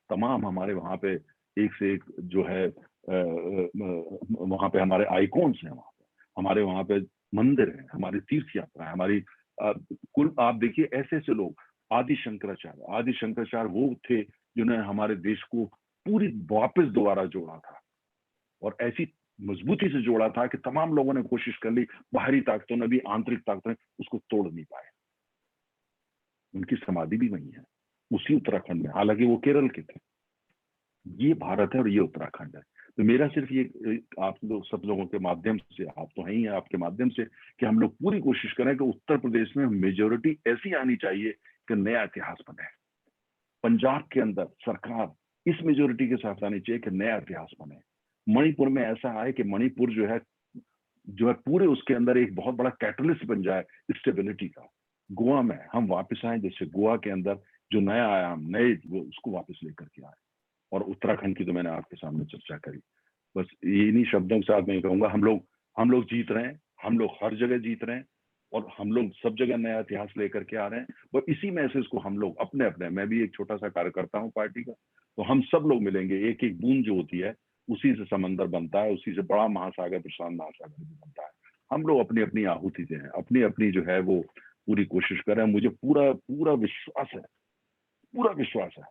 तमाम हमारे वहां पे एक से एक जो है वहां पे हमारे आइकॉन्स हैं, हमारे वहां पे मंदिर हैं, हमारी तीर्थ यात्रा है, हमारी कुल आप देखिए ऐसे ऐसे लोग, आदि शंकराचार्य वो थे जिन्होंने हमारे देश को पूरी वापस दोबारा जोड़ा था और ऐसी मजबूती से जोड़ा था कि तमाम लोगों ने कोशिश कर ली, बाहरी ताकतों ने भी, आंतरिक ताकतों ने उसको तोड़ नहीं पाए। उनकी समाधि भी वही है, उसी उत्तराखंड में, हालांकि वो केरल के थे। ये भारत है और ये उत्तराखंड है। तो मेरा सिर्फ ये आप लोग सब लोगों के माध्यम से, आप तो हैं ही, आपके माध्यम से, कि हम लोग पूरी कोशिश करें कि उत्तर प्रदेश में मेजोरिटी ऐसी आनी चाहिए कि नया इतिहास बने। पंजाब के अंदर सरकार इस मेजोरिटी के साथ आनी चाहिए कि नया इतिहास बने। मणिपुर में ऐसा है कि मणिपुर जो है पूरे उसके अंदर एक बहुत बड़ा कैटलिस्ट बन जाए स्टेबिलिटी का। गोवा में हम वापस आए, जैसे गोवा के अंदर जो नया आया, नए उसको वापस लेकर के आए। और उत्तराखंड की तो मैंने आपके सामने चर्चा करी। बस इन्हीं शब्दों के साथ मैं कहूंगा, हम लोग जीत रहे हैं, हम लोग हर जगह जीत रहे हैं और हम लोग सब जगह नया इतिहास लेकर के आ रहे हैं। और इसी मैसेज को हम लोग अपने अपने, मैं भी एक छोटा सा कार्यकर्ता हूँ पार्टी का, तो हम सब लोग मिलेंगे, एक एक बूंद जो होती है उसी से समंदर बनता है, उसी से बड़ा महासागर, प्रशांत महासागर भी बनता है। हम लोग अपनी अपनी आहुति दें, अपनी अपनी जो है वो पूरी कोशिश करें। मुझे पूरा पूरा विश्वास है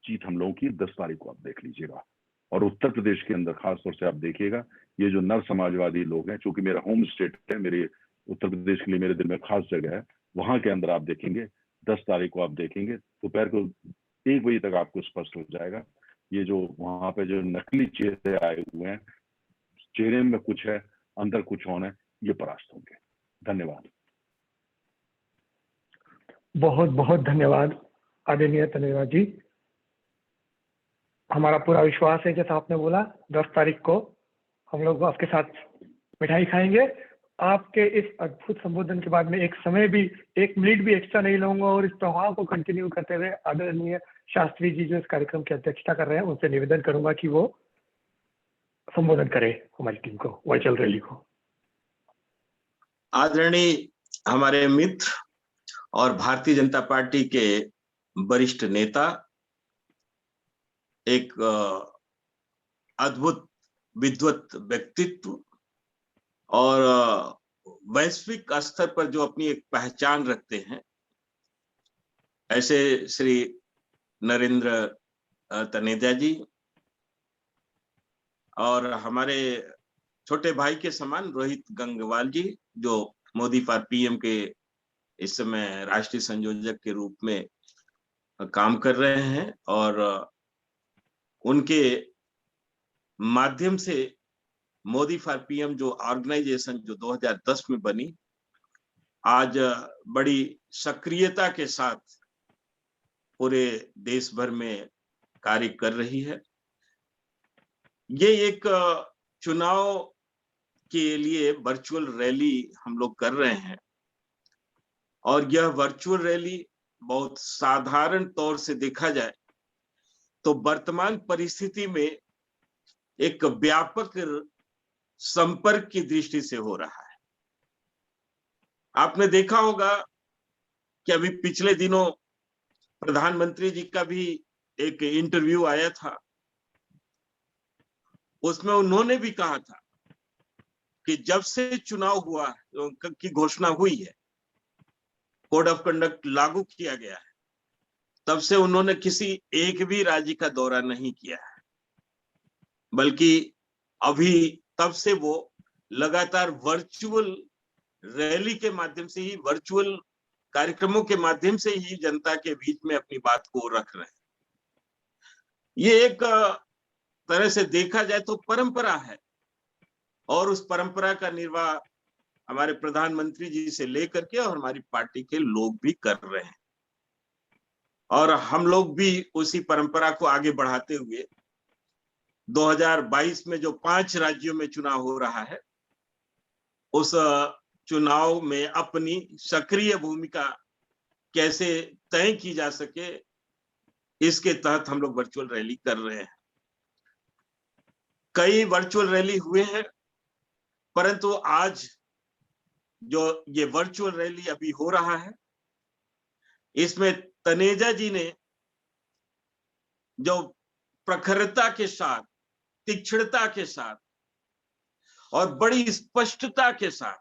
जीत हम लोगों की 10 तारीख को आप देख लीजिएगा। और उत्तर प्रदेश के अंदर खासतौर से आप देखिएगा, ये जो नव समाजवादी लोग हैं, चूंकि मेरा होम स्टेट है, मेरे उत्तर प्रदेश के लिए मेरे दिल में खास जगह है, वहां के अंदर आप देखेंगे 10 तारीख को आप देखेंगे दोपहर को 1 बजे तक आपको स्पष्ट हो जाएगा, ये जो वहां पे जो नकली चेहरे आए हुए हैं, चेहरे में कुछ है, अंदर कुछ और है, ये परास्त होंगे। धन्यवाद। बहुत बहुत धन्यवाद आदरणीय तनेजा जी। हमारा पूरा विश्वास है, जैसा आपने बोला, 10 तारीख को हम लोग आपके साथ मिठाई खाएंगे। आपके इस अद्भुत संबोधन के बाद में एक मिनट भी एक्स्ट्रा नहीं लूंगा और इस प्रवाह को कंटिन्यू करते हुए आदरणीय शास्त्री जी जो इस कार्यक्रम की अध्यक्षता कर रहे हैं, उनसे निवेदन करूंगा कि वो संबोधन करें हमारी टीम को, वर्चुअल रैली को। आदरणीय हमारे मित्र और भारतीय जनता पार्टी के वरिष्ठ नेता, एक अद्भुत विद्वत व्यक्तित्व और वैश्विक स्तर पर जो अपनी एक पहचान रखते हैं, ऐसे श्री नरेंद्र तनेजा जी, और हमारे छोटे भाई के समान रोहित गंगवाल जी, जो मोदी फॉर पीएम के इस समय राष्ट्रीय संयोजक के रूप में काम कर रहे हैं, और उनके माध्यम से मोदी फॉर पीएम जो ऑर्गेनाइजेशन जो 2010 में बनी, आज बड़ी सक्रियता के साथ पूरे देश भर में कार्य कर रही है। ये एक चुनाव के लिए वर्चुअल रैली हम लोग कर रहे हैं और यह वर्चुअल रैली बहुत साधारण तौर से देखा जाए तो वर्तमान परिस्थिति में एक व्यापक संपर्क की दृष्टि से हो रहा है। आपने देखा होगा कि अभी पिछले दिनों प्रधानमंत्री जी का भी एक इंटरव्यू आया था, उसमें उन्होंने भी कहा था कि जब से चुनाव हुआ की घोषणा हुई है, कोड ऑफ कंडक्ट लागू किया गया है, तब से उन्होंने किसी एक भी राज्य का दौरा नहीं किया है, बल्कि अभी तब से वो लगातार वर्चुअल रैली के माध्यम से ही, वर्चुअल कार्यक्रमों के माध्यम से ही जनता के बीच में अपनी बात को रख रहे हैं। ये एक तरह से देखा जाए तो परंपरा है और उस परंपरा का निर्वाह हमारे प्रधानमंत्री जी से लेकर के और हमारी पार्टी के लोग भी कर रहे हैं और हम लोग भी उसी परंपरा को आगे बढ़ाते हुए 2022 में जो 5 राज्यों में चुनाव हो रहा है, उस चुनाव में अपनी सक्रिय भूमिका कैसे तय की जा सके, इसके तहत हम लोग वर्चुअल रैली कर रहे हैं। कई वर्चुअल रैली हुए हैं, परंतु आज जो ये वर्चुअल रैली अभी हो रहा है, इसमें तनेजा जी ने जो प्रखरता के साथ, तीक्ष्णता के साथ और बड़ी स्पष्टता के साथ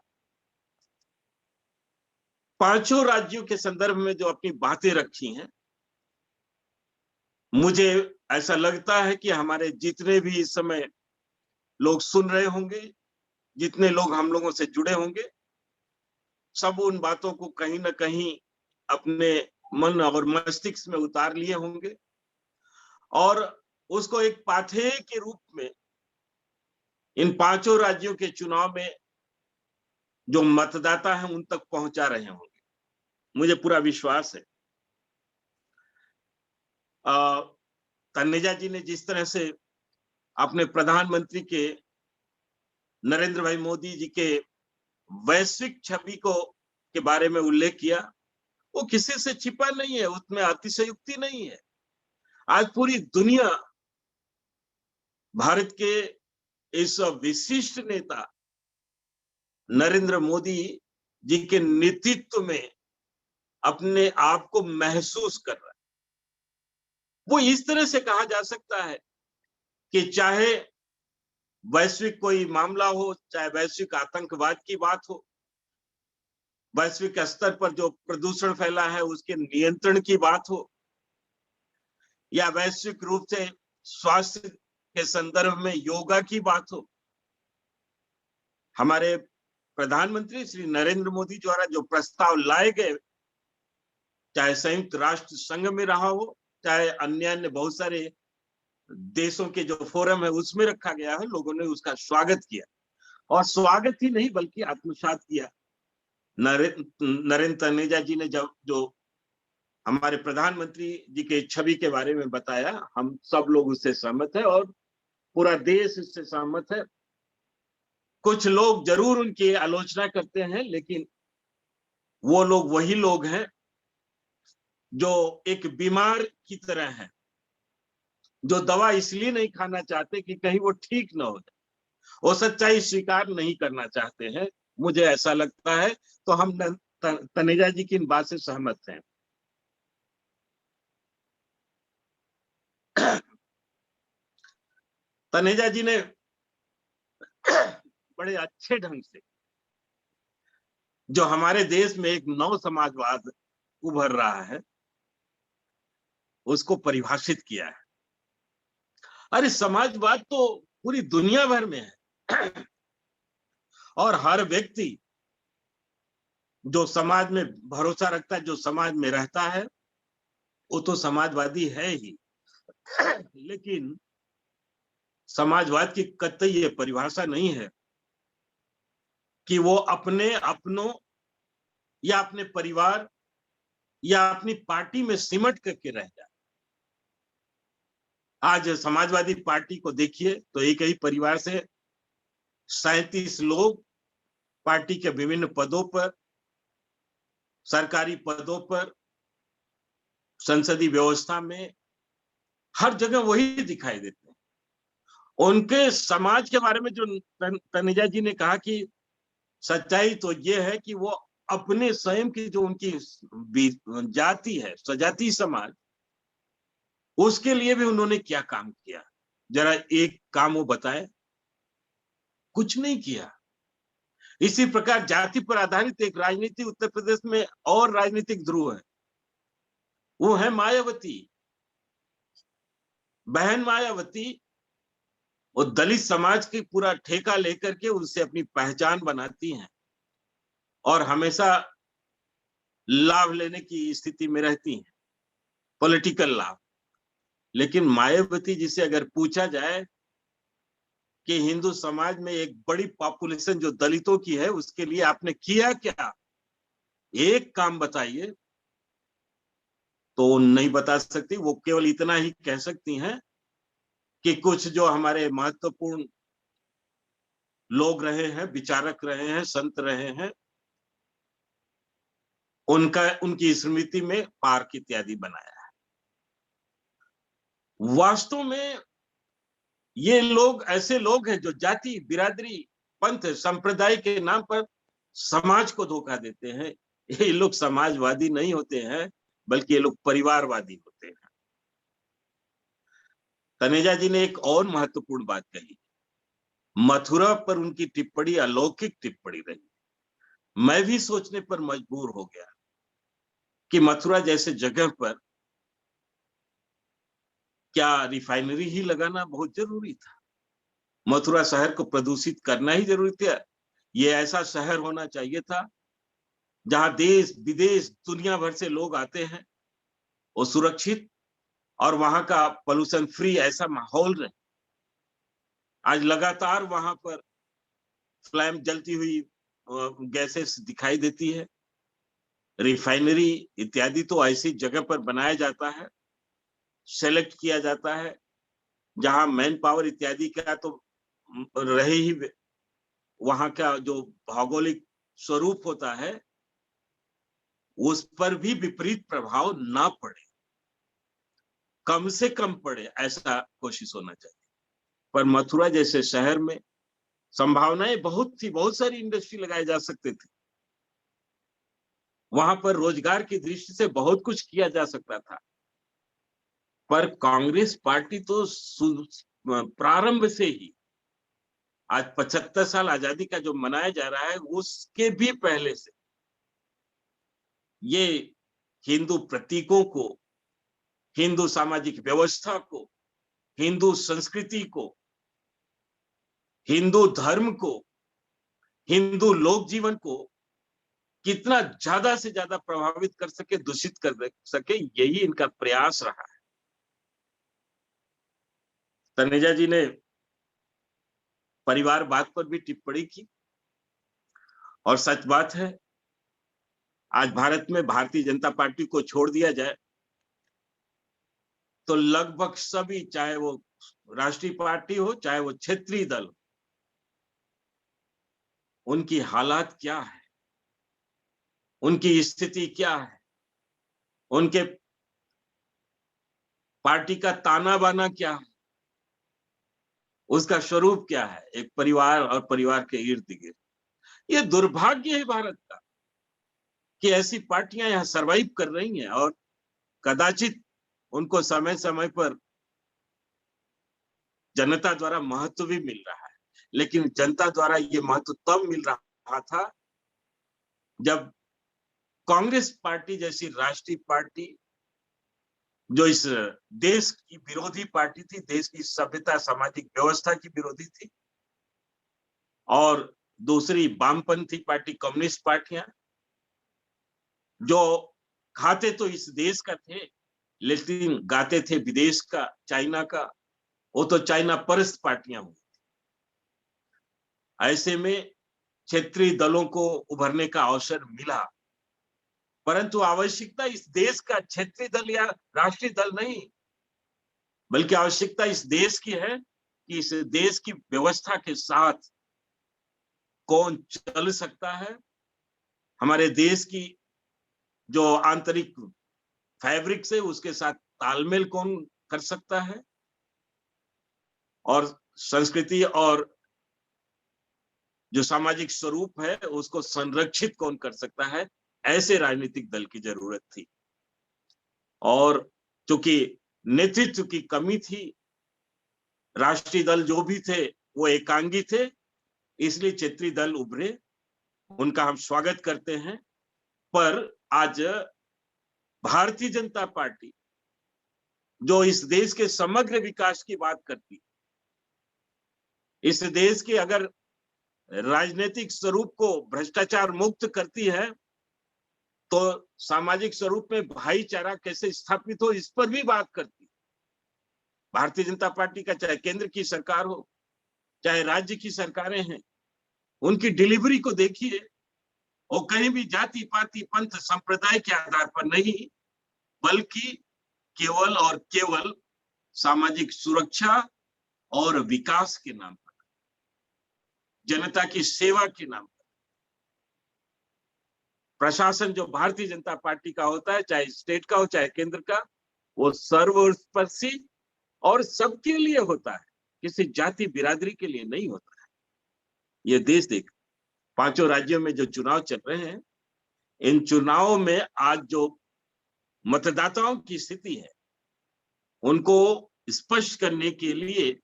5 राज्यों के संदर्भ में जो अपनी बातें रखी हैं, मुझे ऐसा लगता है कि हमारे जितने भी इस समय लोग सुन रहे होंगे, जितने लोग हम लोगों से जुड़े होंगे, सब उन बातों को कहीं ना कहीं अपने मन और मस्तिष्क में उतार लिए होंगे और उसको एक पाथेय के रूप में इन 5 राज्यों के चुनाव में जो मतदाता हैं उन तक पहुंचा रहे होंगे, मुझे पूरा विश्वास है। तनेजा जी ने जिस तरह से अपने प्रधानमंत्री के नरेंद्र भाई मोदी जी के वैश्विक छवि को के बारे में उल्लेख किया, वो किसी से छिपा नहीं है, उसमें अतिशयोक्ति नहीं है। आज पूरी दुनिया भारत के इस विशिष्ट नेता नरेंद्र मोदी जी के नेतृत्व में अपने आप को महसूस कर रहा है। वो इस तरह से कहा जा सकता है कि चाहे वैश्विक कोई मामला हो, चाहे वैश्विक आतंकवाद की बात हो, वैश्विक स्तर पर जो प्रदूषण फैला है उसके नियंत्रण की बात हो, या वैश्विक रूप से स्वास्थ्य के संदर्भ में योगा की बात हो, हमारे प्रधानमंत्री श्री नरेंद्र मोदी द्वारा जो प्रस्ताव लाए गए, चाहे संयुक्त राष्ट्र संघ में रहा हो, चाहे अन्य बहुत सारे देशों के जो फोरम है उसमें रखा गया है, लोगों ने उसका स्वागत किया और स्वागत ही नहीं बल्कि आत्मसात किया। नरेंद्र तनेजा जी ने जब जो हमारे प्रधानमंत्री जी के छवि के बारे में बताया, हम सब लोग उससे सहमत है और पूरा देश इससे सहमत है। कुछ लोग जरूर उनकी आलोचना करते हैं, लेकिन वो लोग वही लोग हैं जो एक बीमार की तरह है, जो दवा इसलिए नहीं खाना चाहते कि कहीं वो ठीक ना हो जाए, वो सच्चाई स्वीकार नहीं करना चाहते हैं, मुझे ऐसा लगता है। तो हम तनेजा जी की इन बात से सहमत हैं। तनेजा जी ने बड़े अच्छे ढंग से जो हमारे देश में एक नव समाजवाद उभर रहा है उसको परिभाषित किया है। अरे समाजवाद तो पूरी दुनिया भर में है और हर व्यक्ति जो समाज में भरोसा रखता है, जो समाज में रहता है, वो तो समाजवादी है ही। लेकिन समाजवाद की कतई ये परिभाषा नहीं है कि वो अपने अपनों या अपने परिवार या अपनी पार्टी में सिमट करके रह जाए। आज समाजवादी पार्टी को देखिए तो एक ही परिवार से 37 लोग पार्टी के विभिन्न पदों पर, सरकारी पदों पर, संसदीय व्यवस्था में, हर जगह वही दिखाई देते हैं। उनके समाज के बारे में जो तनेजा जी ने कहा कि सच्चाई तो ये है कि वो अपने स्वयं की जो उनकी जाति है, स्वजाति समाज, उसके लिए भी उन्होंने क्या काम किया, जरा एक काम वो बताए। कुछ नहीं किया। इसी प्रकार जाति पर आधारित एक राजनीति उत्तर प्रदेश में और राजनीतिक ध्रुव है, वो है मायावती। बहन मायावती वो दलित समाज की पूरा ठेका लेकर के उनसे अपनी पहचान बनाती हैं और हमेशा लाभ लेने की स्थिति में रहती हैं, पॉलिटिकल लाभ। लेकिन मायावती जी से अगर पूछा जाए कि हिंदू समाज में एक बड़ी पॉपुलेशन जो दलितों की है, उसके लिए आपने किया क्या, एक काम बताइए, तो नहीं बता सकती। वो केवल इतना ही कह सकती हैं कि कुछ जो हमारे महत्वपूर्ण लोग रहे हैं, विचारक रहे हैं, संत रहे हैं, उनकी स्मृति में पार्क इत्यादि बनाया है। वास्तव में ये लोग ऐसे लोग हैं जो जाति, बिरादरी, पंथ, संप्रदाय के नाम पर समाज को धोखा देते हैं। ये लोग समाजवादी नहीं होते हैं, बल्कि ये लोग परिवारवादी होते हैं। तनेजा जी ने एक और महत्वपूर्ण बात कही, मथुरा पर उनकी टिप्पणी अलौकिक टिप्पणी रही। मैं भी सोचने पर मजबूर हो गया कि मथुरा जैसे जगह पर क्या रिफाइनरी ही लगाना बहुत जरूरी था? मथुरा शहर को प्रदूषित करना ही जरूरी था? ये ऐसा शहर होना चाहिए था जहां देश विदेश दुनिया भर से लोग आते हैं, वो सुरक्षित और वहां का पोल्यूशन फ्री ऐसा माहौल रहे। आज लगातार वहां पर फ्लैम जलती हुई गैसेस दिखाई देती है। रिफाइनरी इत्यादि तो ऐसी जगह पर बनाया जाता है, सेलेक्ट किया जाता है, जहां मैन पावर इत्यादि का तो रहे ही, वहां का जो भौगोलिक स्वरूप होता है उस पर भी विपरीत प्रभाव ना पड़े, कम से कम पड़े, ऐसा कोशिश होना चाहिए। पर मथुरा जैसे शहर में संभावनाएं बहुत थी, बहुत सारी इंडस्ट्री लगाए जा सकते थे, वहां पर रोजगार की दृष्टि से बहुत कुछ किया जा सकता था। पर कांग्रेस पार्टी तो प्रारंभ से ही, आज 75 साल आजादी का जो मनाया जा रहा है उसके भी पहले से ये हिंदू प्रतीकों को, हिंदू सामाजिक व्यवस्था को, हिंदू संस्कृति को, हिंदू धर्म को, हिंदू लोक जीवन को कितना ज्यादा से ज्यादा प्रभावित कर सके, दूषित कर सके, यही इनका प्रयास रहा है। तनेजा जी ने परिवारवाद पर भी टिप्पणी की और सच बात है, आज भारत में भारतीय जनता पार्टी को छोड़ दिया जाए तो लगभग सभी, चाहे वो राष्ट्रीय पार्टी हो चाहे वो क्षेत्रीय दल, उनकी हालात क्या है, उनकी स्थिति क्या है, उनके पार्टी का ताना बाना क्या है, उसका स्वरूप क्या है, एक परिवार और परिवार के इर्द गिर्द। ये दुर्भाग्य है भारत का कि ऐसी पार्टियां यहां सरवाइव कर रही हैं और कदाचित उनको समय समय पर जनता द्वारा महत्व भी मिल रहा है। लेकिन जनता द्वारा ये महत्व तब मिल रहा था जब कांग्रेस पार्टी जैसी राष्ट्रीय पार्टी, जो इस देश की विरोधी पार्टी थी, देश की सभ्यता सामाजिक व्यवस्था की विरोधी थी, और दूसरी वामपंथी पार्टी कम्युनिस्ट पार्टियां जो खाते तो इस देश का थे लेकिन गाते थे विदेश का, चाइना का, वो तो चाइना परस्त पार्टियां हुई। ऐसे में क्षेत्रीय दलों को उभरने का अवसर मिला, परंतु आवश्यकता इस देश का क्षेत्रीय दल या राष्ट्रीय दल नहीं, बल्कि आवश्यकता इस देश की है कि इस देश की व्यवस्था के साथ कौन चल सकता है, हमारे देश की जो आंतरिक फैब्रिक से उसके साथ तालमेल कौन कर सकता है, और संस्कृति और जो सामाजिक स्वरूप है उसको संरक्षित कौन कर सकता है, ऐसे राजनीतिक दल की जरूरत थी। और चूंकि नेतृत्व की कमी थी, राष्ट्रीय दल जो भी थे वो एकांगी थे, इसलिए क्षेत्रीय दल उभरे, उनका हम स्वागत करते हैं। पर आज भारतीय जनता पार्टी जो इस देश के समग्र विकास की बात करती, इस देश के अगर राजनीतिक स्वरूप को भ्रष्टाचार मुक्त करती है, तो सामाजिक स्वरूप में भाईचारा कैसे स्थापित हो, इस पर भी बात करती। भारतीय जनता पार्टी का चाहे केंद्र की सरकार हो, चाहे राज्य की सरकारें हैं, उनकी डिलीवरी को देखिए, वो कहीं भी जाति पाति पंथ संप्रदाय के आधार पर नहीं, बल्कि केवल और केवल सामाजिक सुरक्षा और विकास के नाम पर, जनता की सेवा के नाम पर प्रशासन जो भारतीय जनता पार्टी का होता है, चाहे स्टेट का हो चाहे केंद्र का, वो सर्वस्पर्शी और सबके लिए होता है, किसी जाति बिरादरी के लिए नहीं होता है। ये देश देख, 5 राज्यों में जो चुनाव चल रहे हैं, इन चुनावों में आज जो मतदाताओं की स्थिति है उनको स्पष्ट करने के लिए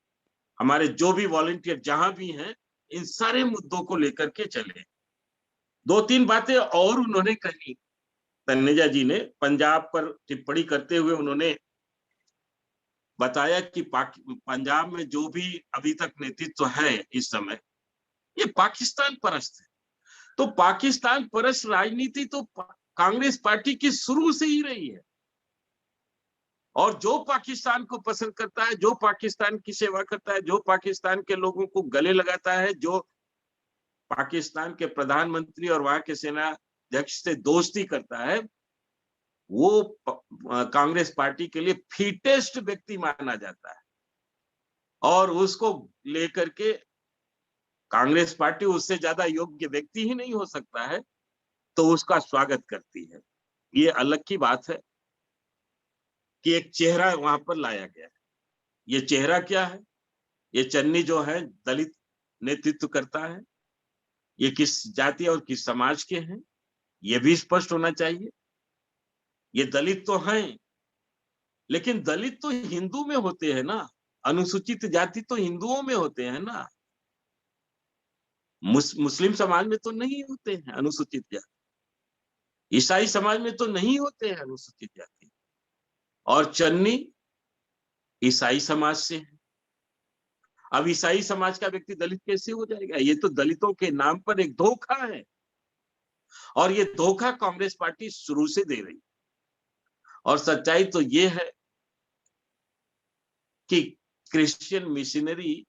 हमारे जो भी वॉलंटियर जहां भी हैं, इन सारे मुद्दों को लेकर के चले। 2-3 बातें और उन्होंने कही। तन्नेजा जी ने पंजाब पर टिप्पणी करते हुए उन्होंने बताया कि पंजाब में जो भी अभी तक नेतृत्व है इस समय, ये पाकिस्तान परस्त है। तो पाकिस्तान परस्त राजनीति तो कांग्रेस पार्टी की शुरू से ही रही है, और जो पाकिस्तान को पसंद करता है, जो पाकिस्तान की सेवा करता है, जो पाकिस्तान के लोगों को गले लगाता है, जो पाकिस्तान के प्रधानमंत्री और वहां के सेना अध्यक्ष से दोस्ती करता है, वो कांग्रेस पार्टी के लिए फिटेस्ट व्यक्ति माना जाता है, और उसको लेकर के कांग्रेस पार्टी उससे ज्यादा योग्य व्यक्ति ही नहीं हो सकता है, तो उसका स्वागत करती है। ये अलग की बात है कि एक चेहरा वहां पर लाया गया है। ये चेहरा क्या है? ये चन्नी जो है दलित नेतृत्व करता है। ये किस जाति और किस समाज के हैं, ये भी स्पष्ट होना चाहिए। ये दलित तो हैं, लेकिन दलित तो हिंदू में होते हैं ना, अनुसूचित जाति तो हिंदुओं में होते हैं ना, मुस्लिम समाज में तो नहीं होते हैं अनुसूचित जाति, ईसाई समाज में तो नहीं होते हैं अनुसूचित जाति, और चन्नी ईसाई समाज से है। अब ईसाई समाज का व्यक्ति दलित कैसे हो जाएगा? ये तो दलितों के नाम पर एक धोखा है, और ये धोखा कांग्रेस पार्टी शुरू से दे रही। और सच्चाई तो ये है कि क्रिश्चियन मिशनरी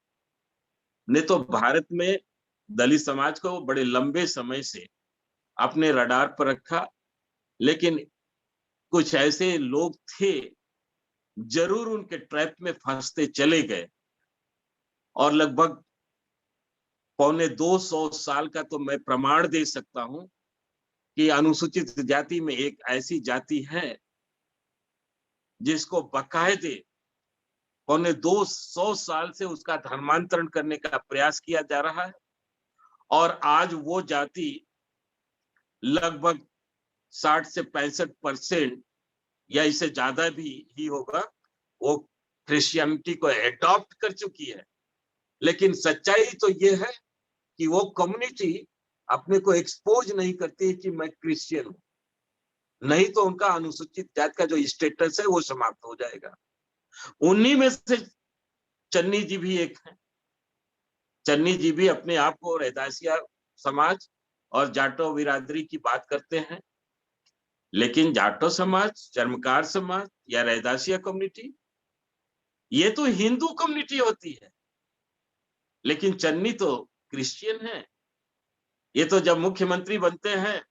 ने तो भारत में दलित समाज को बड़े लंबे समय से अपने रडार पर रखा, लेकिन कुछ ऐसे लोग थे जरूर उनके ट्रैप में फंसते चले गए, और लगभग 250 साल का तो मैं प्रमाण दे सकता हूं कि अनुसूचित जाति में एक ऐसी जाति है जिसको बाकायदे 250 साल से उसका धर्मांतरण करने का प्रयास किया जा रहा है, और आज वो जाति लगभग 60 से 65% या इससे ज्यादा भी ही होगा, वो क्रिश्चियनिटी को एडॉप्ट कर चुकी है। लेकिन सच्चाई तो ये है कि वो कम्युनिटी अपने को एक्सपोज नहीं करती है कि मैं क्रिश्चियन हूं, नहीं तो उनका अनुसूचित जाति का जो स्टेटस है वो समाप्त हो जाएगा। उन्हीं में से चन्नी जी भी एक है। चन्नी जी भी अपने आप को रैदासिया समाज और जाटो बिरादरी की बात करते हैं, लेकिन जाटो समाज, चर्मकार समाज या रैदासिया कम्युनिटी, ये तो हिंदू कम्युनिटी होती है, लेकिन चन्नी तो क्रिश्चियन है। ये तो जब मुख्यमंत्री बनते हैं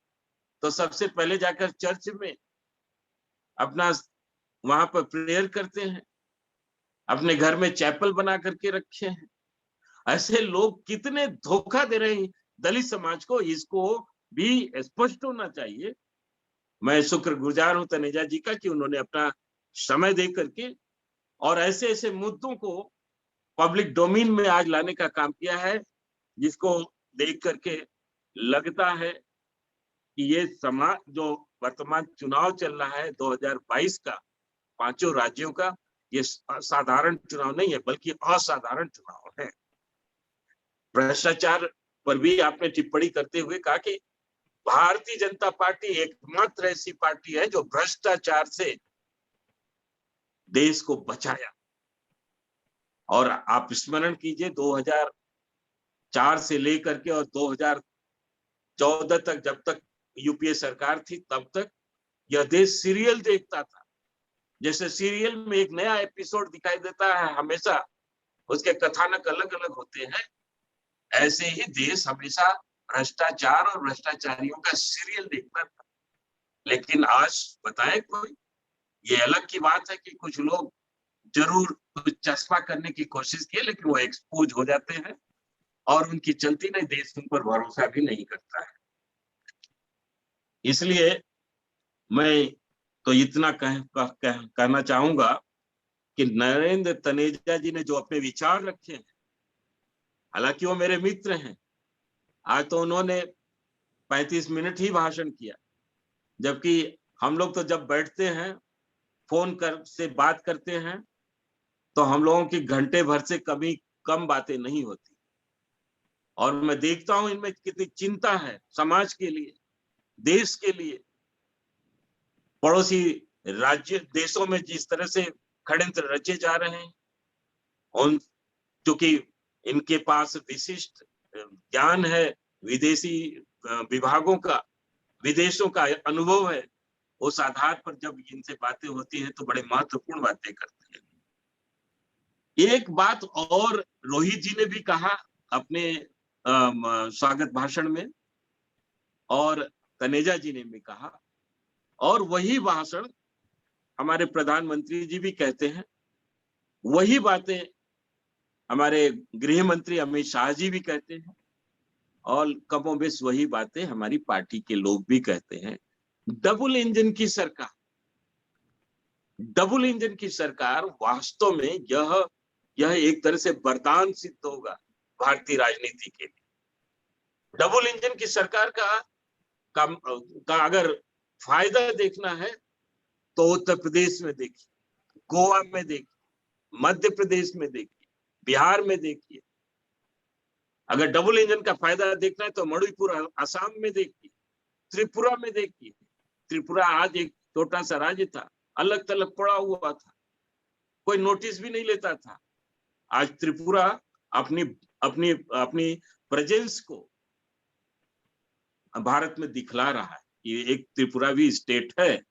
तो सबसे पहले जाकर चर्च में अपना वहां पर प्रेयर करते हैं, अपने घर में चैपल बना करके रखे हैं। ऐसे लोग कितने धोखा दे रहे हैं। दलित समाज को इसको भी स्पष्ट होना चाहिए। मैं शुक्रगुजार हूं तनेजा जी का कि उन्होंने अपना समय दे करके और ऐसे ऐसे मुद्दों को पब्लिक डोमेन में आज लाने का काम किया है, जिसको देख करके लगता है कि ये समाज जो वर्तमान चुनाव चल रहा है 2022 का, पांचों राज्यों का, ये साधारण चुनाव नहीं है बल्कि असाधारण चुनाव है। भ्रष्टाचार पर भी आपने टिप्पणी करते हुए कहा कि भारतीय जनता पार्टी एकमात्र ऐसी पार्टी है जो भ्रष्टाचार से देश को बचाया। और आप स्मरण कीजिए 2004 से लेकर के और 2014 तक, जब तक यूपीए सरकार थी, तब तक यह देश सीरियल देखता था। जैसे सीरियल में एक नया एपिसोड दिखाई देता है हमेशा, उसके कथानक अलग अलग होते हैं, ऐसे ही देश हमेशा भ्रष्टाचार और भ्रष्टाचारियों का सीरियल देखता था। लेकिन आज बताए कोई, ये अलग की बात है कि कुछ लोग जरूर कुछ चस्पा करने की कोशिश की, लेकिन वो एक्सपोज हो जाते हैं और उनकी चलती नहीं, देश उन पर भरोसा भी नहीं करता है। इसलिए मैं तो इतना कहना चाहूंगा कि नरेंद्र तनेजा जी ने जो अपने विचार रखे हैं, हालांकि वो मेरे मित्र हैं, आज तो उन्होंने 35 मिनट ही भाषण किया, जबकि हम लोग तो जब बैठते हैं फोन से बात करते हैं तो हम लोगों की घंटे भर से कम बातें नहीं होती। और मैं देखता हूं इनमें कितनी चिंता है समाज के लिए, देश के लिए। पड़ोसी राज्य देशों में जिस तरह से षड्यंत्र रचे जा रहे हैं, उन क्योंकि इनके पास विशिष्ट ज्ञान है, विदेशी विभागों का, विदेशों का अनुभव है, उस आधार पर जब इनसे बातें होती हैं तो बड़े महत्वपूर्ण बातें करते हैं। एक बात और रोहित जी ने भी कहा अपने स्वागत भाषण में, और तनेजा जी ने भी कहा, और वही भाषण हमारे प्रधानमंत्री जी भी कहते हैं, वही बातें हमारे गृह मंत्री अमित शाह जी भी कहते हैं, और कमोबेश वही बातें हमारी पार्टी के लोग भी कहते हैं। डबल इंजन की सरकार, डबल इंजन की सरकार वास्तव में यह एक तरह से वरदान सिद्ध होगा भारतीय राजनीति के लिए। डबल इंजन की सरकार का अगर फायदा देखना है तो उत्तर प्रदेश में देखिए, गोवा में देखिए, मध्य प्रदेश में देखिए, बिहार में देखिए। अगर डबल इंजन का फायदा देखना है तो मणिपुर असम में देखिए, त्रिपुरा में देखिए। त्रिपुरा आज एक छोटा सा राज्य था, अलग थलग पड़ा हुआ था, कोई नोटिस भी नहीं लेता था। आज त्रिपुरा अपनी अपनी अपनी प्रेजेंस को भारत में दिखला रहा है। ये एक त्रिपुरा भी स्टेट है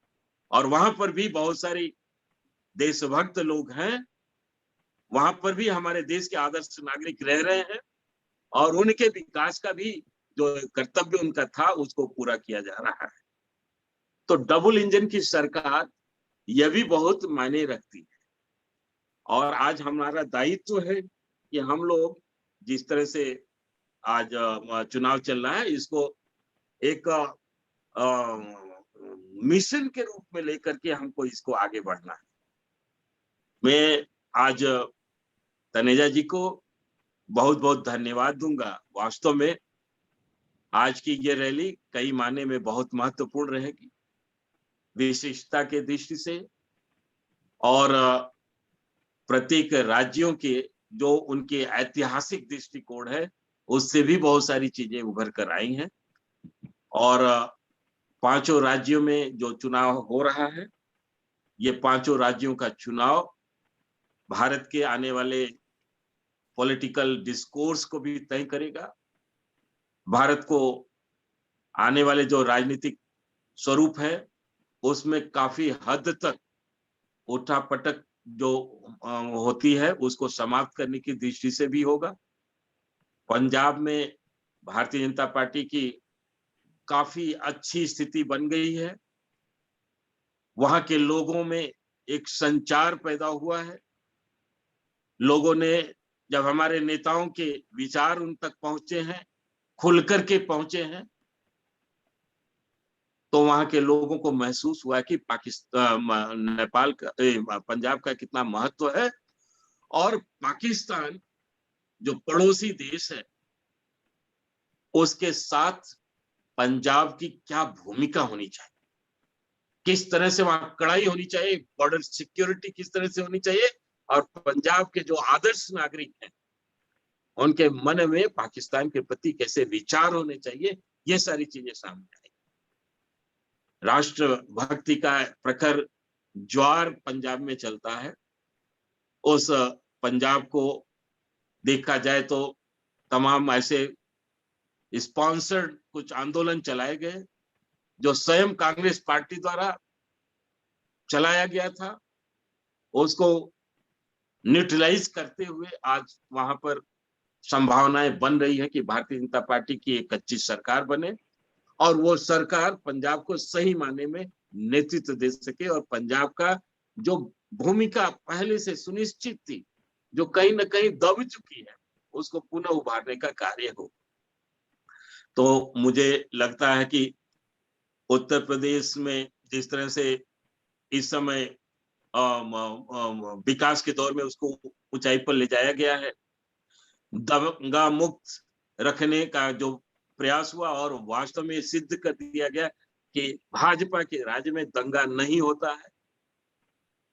और वहां पर भी बहुत सारी देशभक्त लोग हैं, वहां पर भी हमारे देश के आदर्श नागरिक रह रहे हैं और उनके विकास का भी जो कर्तव्य उनका था उसको पूरा किया जा रहा है। तो डबल इंजन की सरकार यह भी बहुत मायने रखती है। और आज हमारा दायित्व है कि हम लोग जिस तरह से आज चुनाव चल रहा है, इसको एक मिशन के रूप में लेकर के हमको इसको आगे बढ़ना है। मैं आज तनेजा जी को बहुत बहुत धन्यवाद दूंगा। वास्तव में आज की ये रैली कई मायने में बहुत महत्वपूर्ण रहेगी, विशिष्टता के दृष्टि से, और प्रत्येक राज्यों के जो उनके ऐतिहासिक दृष्टिकोण है उससे भी बहुत सारी चीजें उभर कर आई हैं। और पांचों राज्यों में जो चुनाव हो रहा है, ये पांचों राज्यों का चुनाव भारत के आने वाले पॉलिटिकल डिस्कोर्स को भी तय करेगा। भारत को आने वाले जो राजनीतिक स्वरूप है उसमें काफी हद तक उठापटक जो होती है उसको समाप्त करने की दृष्टि से भी होगा। पंजाब में भारतीय जनता पार्टी की काफी अच्छी स्थिति बन गई है, वहां के लोगों में एक संचार पैदा हुआ है। लोगों ने जब हमारे नेताओं के विचार उन तक पहुंचे हैं खुल करके पहुंचे हैं, तो वहां के लोगों को महसूस हुआ कि पाकिस्तान, नेपाल का, पंजाब का कितना महत्व है, और पाकिस्तान जो पड़ोसी देश है उसके साथ पंजाब की क्या भूमिका होनी चाहिए, किस तरह से वहां कड़ाई होनी चाहिए, बॉर्डर सिक्योरिटी किस तरह से होनी चाहिए, और पंजाब के जो आदर्श नागरिक हैं उनके मन में पाकिस्तान के प्रति कैसे विचार होने चाहिए, ये सारी चीजें सामने आई। राष्ट्र भक्ति का प्रखर ज्वार पंजाब में चलता है। उस पंजाब को देखा जाए तो तमाम ऐसे स्पॉन्सर्ड कुछ आंदोलन चलाए गए जो स्वयं कांग्रेस पार्टी द्वारा चलाया गया था, उसको न्यूट्रलाइज करते हुए आज वहां पर संभावनाएं बन रही है कि भारतीय जनता पार्टी की एक अच्छी सरकार बने और वो सरकार पंजाब को सही मायने में नेतृत्व दे सके, और पंजाब का जो भूमिका पहले से सुनिश्चित थी, जो कहीं ना कहीं दब चुकी है, उसको पुनः उभारने का कार्य हो। तो मुझे लगता है कि उत्तर प्रदेश में जिस तरह से इस समय विकास के दौर में उसको ऊंचाई पर ले जाया गया है, दंगा मुक्त रखने का जो प्रयास हुआ और वास्तव में सिद्ध कर दिया गया कि भाजपा के राज्य में दंगा नहीं होता है,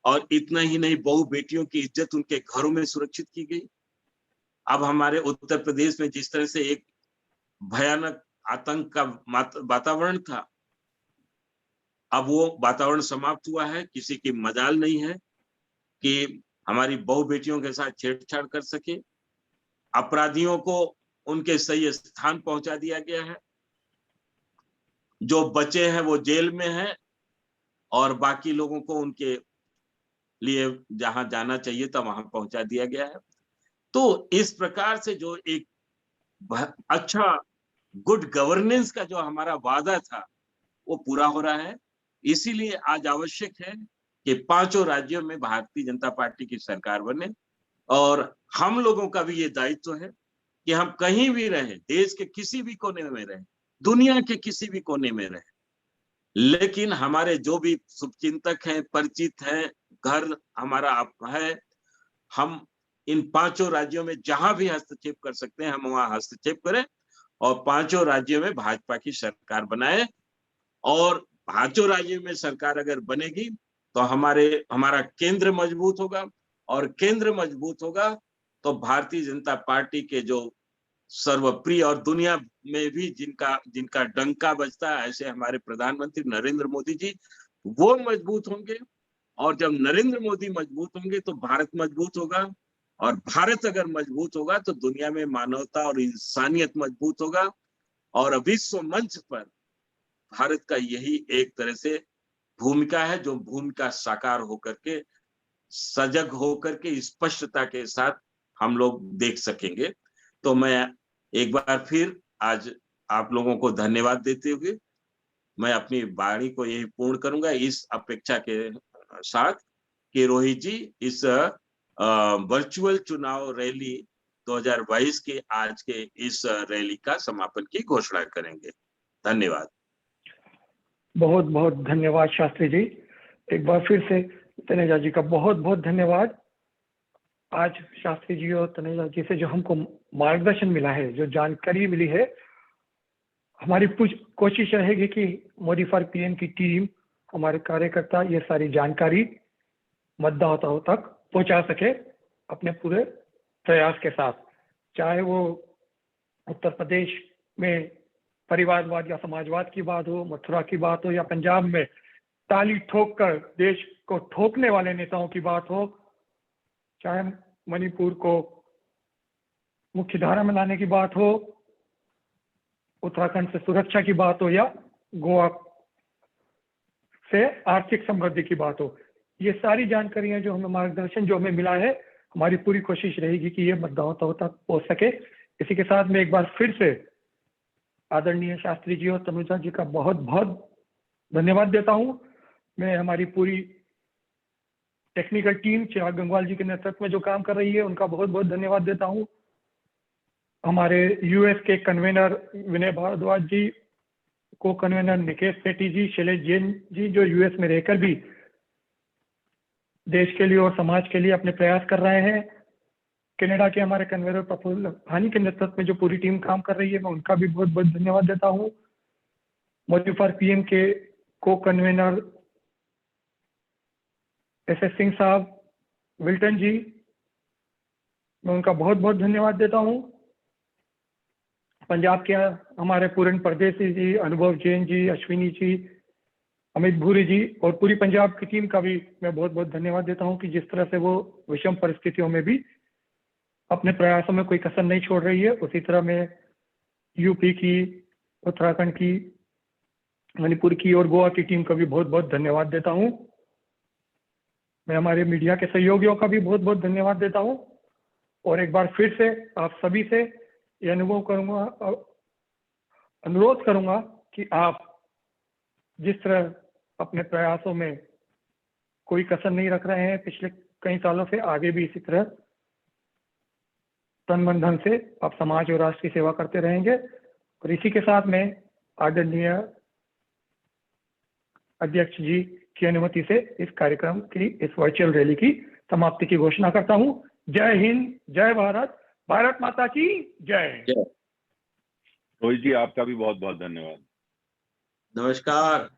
और इतना ही नहीं, बहु बेटियों की इज्जत उनके घरों में सुरक्षित की गई। अब हमारे उत्तर प्रदेश में जिस तरह से एक भयानक आतंक का वातावरण था, अब वो वातावरण समाप्त हुआ है। किसी की मजाल नहीं है कि हमारी बहु बेटियों के साथ छेड़छाड़ कर सके। अपराधियों को उनके सही स्थान पहुंचा दिया गया है, जो बचे हैं वो जेल में हैं, और बाकी लोगों को उनके लिए जहां जाना चाहिए था वहां पहुंचा दिया गया है। तो इस प्रकार से जो एक अच्छा गुड गवर्नेंस का जो हमारा वादा था वो पूरा हो रहा है। इसीलिए आज आवश्यक है कि पांचों राज्यों में भारतीय जनता पार्टी की सरकार बने, और हम लोगों का भी ये दायित्व है कि हम कहीं भी रहे, देश के किसी भी कोने में रहे, दुनिया के किसी भी कोने में रहे, लेकिन हमारे जो भी शुभचिंतक हैं, परिचित हैं, घर हमारा है, हम इन पांचों राज्यों में जहां भी हस्तक्षेप कर सकते हैं हम वहां हस्तक्षेप करें, और पांचों राज्यों में भाजपा की सरकार बनाए। और पांचों राज्यों में सरकार अगर बनेगी तो हमारा केंद्र मजबूत होगा, और केंद्र मजबूत होगा तो भारतीय जनता पार्टी के जो सर्वप्रिय और दुनिया में भी जिनका डंका बजता है, ऐसे हमारे प्रधानमंत्री नरेंद्र मोदी जी, वो मजबूत होंगे। और जब नरेंद्र मोदी मजबूत होंगे तो भारत मजबूत होगा, और भारत अगर मजबूत होगा तो दुनिया में मानवता और इंसानियत मजबूत होगा, और विश्व मंच पर भारत का यही एक तरह से भूमिका है, जो भूमिका साकार होकर के, सजग होकर के, स्पष्टता के साथ हम लोग देख सकेंगे। तो मैं एक बार फिर आज आप लोगों को धन्यवाद देते हुए मैं अपनी वाणी को यही पूर्ण करूंगा, इस अपेक्षा के साथ कि रोहित जी इस वर्चुअल चुनाव रैली 2022 के आज के इस रैली का समापन की घोषणा करेंगे। धन्यवाद। बहुत बहुत धन्यवाद शास्त्री जी। एक बार फिर से तनेजा जी का बहुत बहुत धन्यवाद। आज शास्त्री जी और तनेजा जी से जो हमको मार्गदर्शन मिला है, जो जानकारी मिली है, हमारी कोशिश रहेगी कि मोदी फॉर पीएम की टीम, हमारे कार्यकर्ता ये सारी जानकारी मतदाताओं तक पहुंचा सके अपने पूरे प्रयास के साथ। चाहे वो उत्तर प्रदेश में परिवारवाद या समाजवाद की बात हो, मथुरा की बात हो, या पंजाब में ताली ठोक कर देश को ठोकने वाले नेताओं की बात हो, चाहे मणिपुर को मुख्य धारा में लाने की बात हो, उत्तराखंड से सुरक्षा की बात हो, या गोवा से आर्थिक समृद्धि की बात हो, ये सारी जानकारियां जो हमें मार्गदर्शन जो हमें मिला है, हमारी पूरी कोशिश रहेगी कि ये मतदाताओं तक पहुंच सके। इसी के साथ मैं एक बार फिर से आदरणीय शास्त्री जी और तनुजा जी का बहुत बहुत धन्यवाद देता हूं। मैं हमारी पूरी टेक्निकल टीम चिराग गंगवाल जी के नेतृत्व में जो काम कर रही है उनका बहुत बहुत धन्यवाद देता हूं। हमारे यूएस के कन्वेनर विनय भारद्वाज जी, को कन्वेनर निकेश सेठी जी, शैलेश जैन जी, जो यूएस में रहकर भी देश के लिए और समाज के लिए अपने प्रयास कर रहे हैं। कनाडा के हमारे कन्वेनर प्रफुल्ल हानि के नेतृत्व में जो पूरी टीम काम कर रही है, मैं उनका भी बहुत बहुत धन्यवाद देता हूँ। मोदी फॉर पीएम के को कन्वेनर एस सिंह साहब, विल्टन जी, मैं उनका बहुत बहुत धन्यवाद देता हूँ। पंजाब के हमारे पूरन परदेसी जी, अनुभव जैन जी, अश्विनी जी, अमित भूरी जी और पूरी पंजाब की टीम का भी मैं बहुत बहुत धन्यवाद देता हूँ कि जिस तरह से वो विषम परिस्थितियों में भी अपने प्रयासों में कोई कसर नहीं छोड़ रही है। उसी तरह मैं यूपी की, उत्तराखंड की, मणिपुर की और गोवा की टीम का भी बहुत बहुत धन्यवाद देता हूँ। मैं हमारे मीडिया के सहयोगियों का भी बहुत बहुत धन्यवाद देता हूँ और एक बार फिर से आप सभी से ये अनुरोध करूंगा कि आप जिस तरह अपने प्रयासों में कोई कसर नहीं रख रहे हैं पिछले कई सालों से, आगे भी इसी तरह तन मन धन से आप समाज और राष्ट्र की सेवा करते रहेंगे। और इसी के साथ मैं आदरणीय अध्यक्ष जी की अनुमति से इस कार्यक्रम की, इस वर्चुअल रैली की समाप्ति की घोषणा करता हूं। जय हिंद, जय भारत, भारत माता की जय। रोहित जी, आपका भी बहुत बहुत धन्यवाद। नमस्कार।